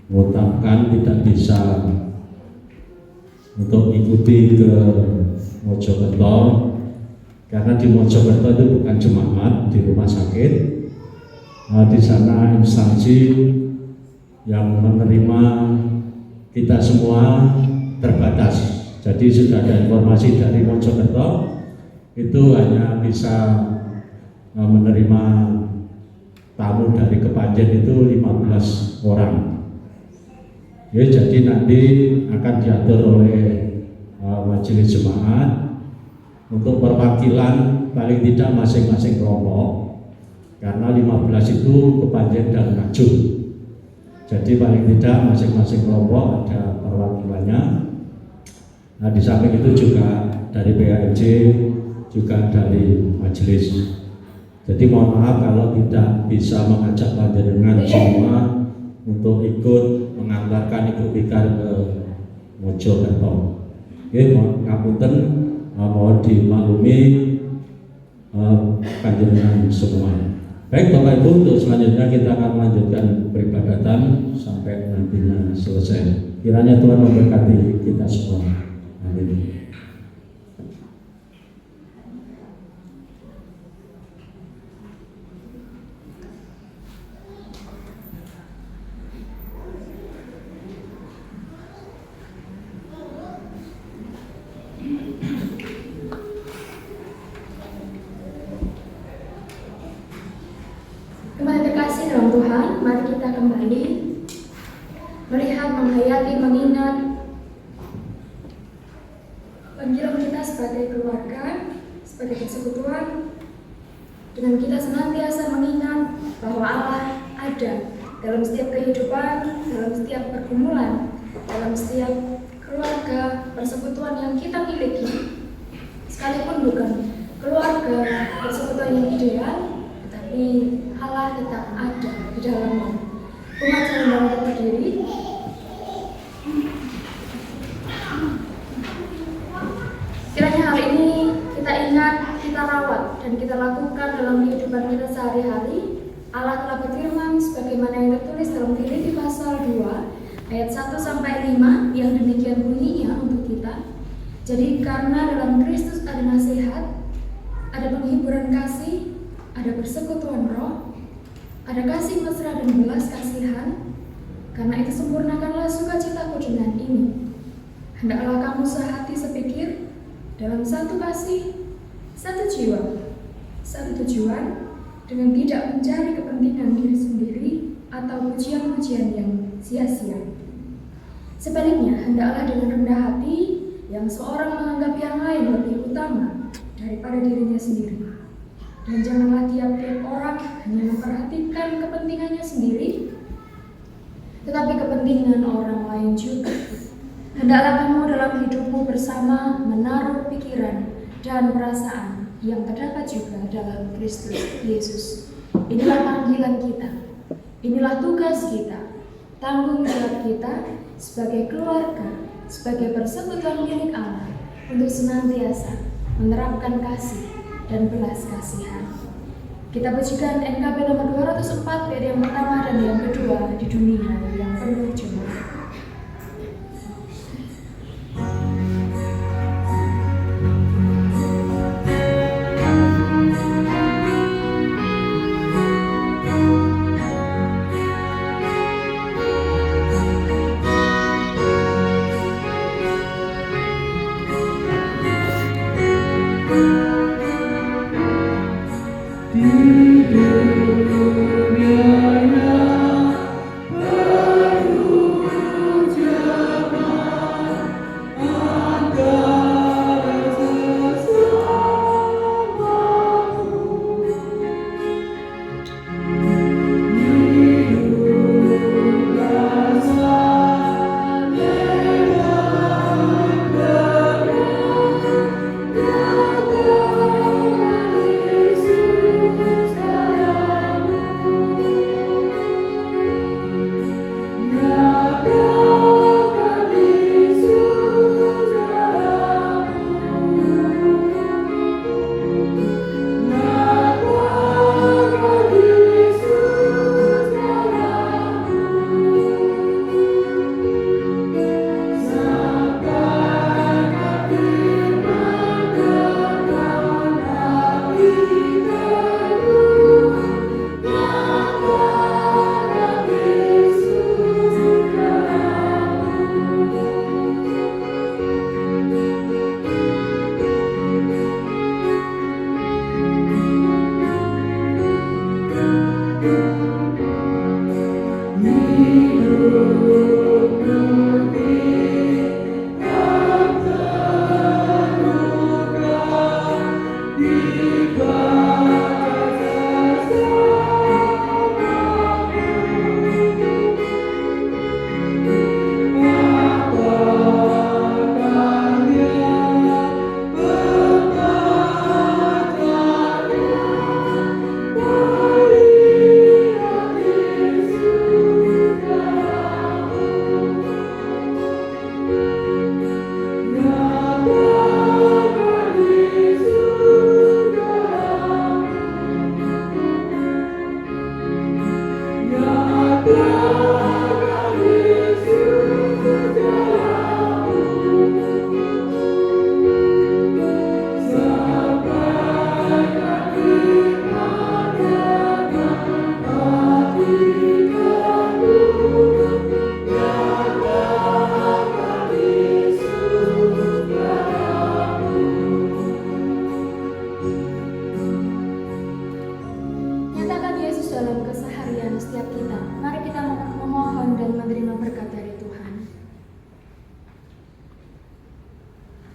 mengucapkan, tidak bisa untuk ikuti ke Mojokerto, karena di Mojokerto itu bukan jemaat, di rumah sakit. Di sana instansi yang menerima kita semua terbatas. Jadi sudah ada informasi dari Mojokerto itu hanya bisa menerima tamu dari Kepanjen itu 15 orang. Ya, jadi nanti akan diatur oleh majelis jemaat untuk perwakilan paling tidak masing-masing kelompok, karena 15 itu Kepanjen dan Ngajum. Jadi paling tidak masing-masing kelompok ada perwakilannya. Nah, di samping itu juga dari PAJ, juga dari majelis. Jadi mohon maaf kalau tidak bisa mengajak panjenengan semua untuk ikut mengantarkan Ibu Bikar ke Mojokerto. Oke, mohon ngapunten, mohon dimaklumi panjenengan semua. Baik Bapak Ibu, untuk selanjutnya kita akan melanjutkan peribadatan sampai nantinya selesai. Kiranya Tuhan memberkati kita semua. Amin. Kembali terkasih dalam Tuhan, mari kita kembali melihat, menghayati, mengingat panggilan kita sebagai keluarga, sebagai persekutuan, dengan kita senantiasa mengingat bahwa Allah ada dalam setiap kehidupan, dalam setiap pergumulan, dalam setiap keluarga persekutuan yang kita miliki, sekalipun bukan keluarga persekutuan yang ideal, tetapi Allah tetap ada di dalamnya. Umat yang dapat berdiri. Kiranya hal ini kita ingat, kita rawat, dan kita lakukan dalam kehidupan kita sehari-hari. Allah telah berfirman sebagaimana yang tertulis dalam Filipi pasal 2 ayat 1-5 yang demikian bunyinya untuk kita. Jadi karena dalam Kristus ada nasihat, ada penghiburan kasih, ada persekutuan roh, ada kasih mesra dan belas kasihan. Karena itu sempurnakanlah sukacitaku dengan ini. Hendaklah kamu sehati sepikir, dalam satu kasih, satu jiwa, satu tujuan, dengan tidak mencari kepentingan diri sendiri atau pujian-pujian yang sia-sia. Sebaliknya, hendaklah dengan rendah hati yang seorang menganggap yang lain lebih utama daripada dirinya sendiri. Dan janganlah tiap-tiap orang hanya memperhatikan kepentingannya sendiri, tetapi kepentingan orang lain juga. Hendaklah kamu dalam hidupmu bersama menaruh pikiran dan perasaan yang terdapat juga dalam Kristus Yesus. Inilah panggilan kita, inilah tugas kita, tanggung jawab kita sebagai keluarga, sebagai persekutuan milik Allah untuk senantiasa menerapkan kasih dan belas kasihan. Kita pujikan NKB nomor 204 bait yang pertama dan yang kedua di dunia yang penuh jemaat.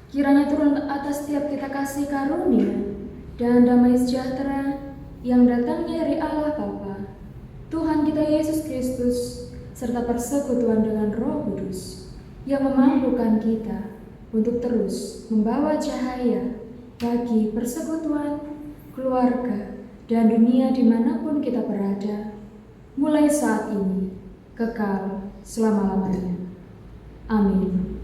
Kiranya turun atas setiap kita kasih karunia dan damai sejahtera yang datangnya dari Allah Bapa, Tuhan kita Yesus Kristus, serta persekutuan dengan Roh Kudus, yang memampukan kita untuk terus membawa cahaya bagi persekutuan, keluarga, dan dunia dimanapun kita berada, mulai saat ini, kekal selama-lamanya. Amin.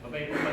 Bapak Ibu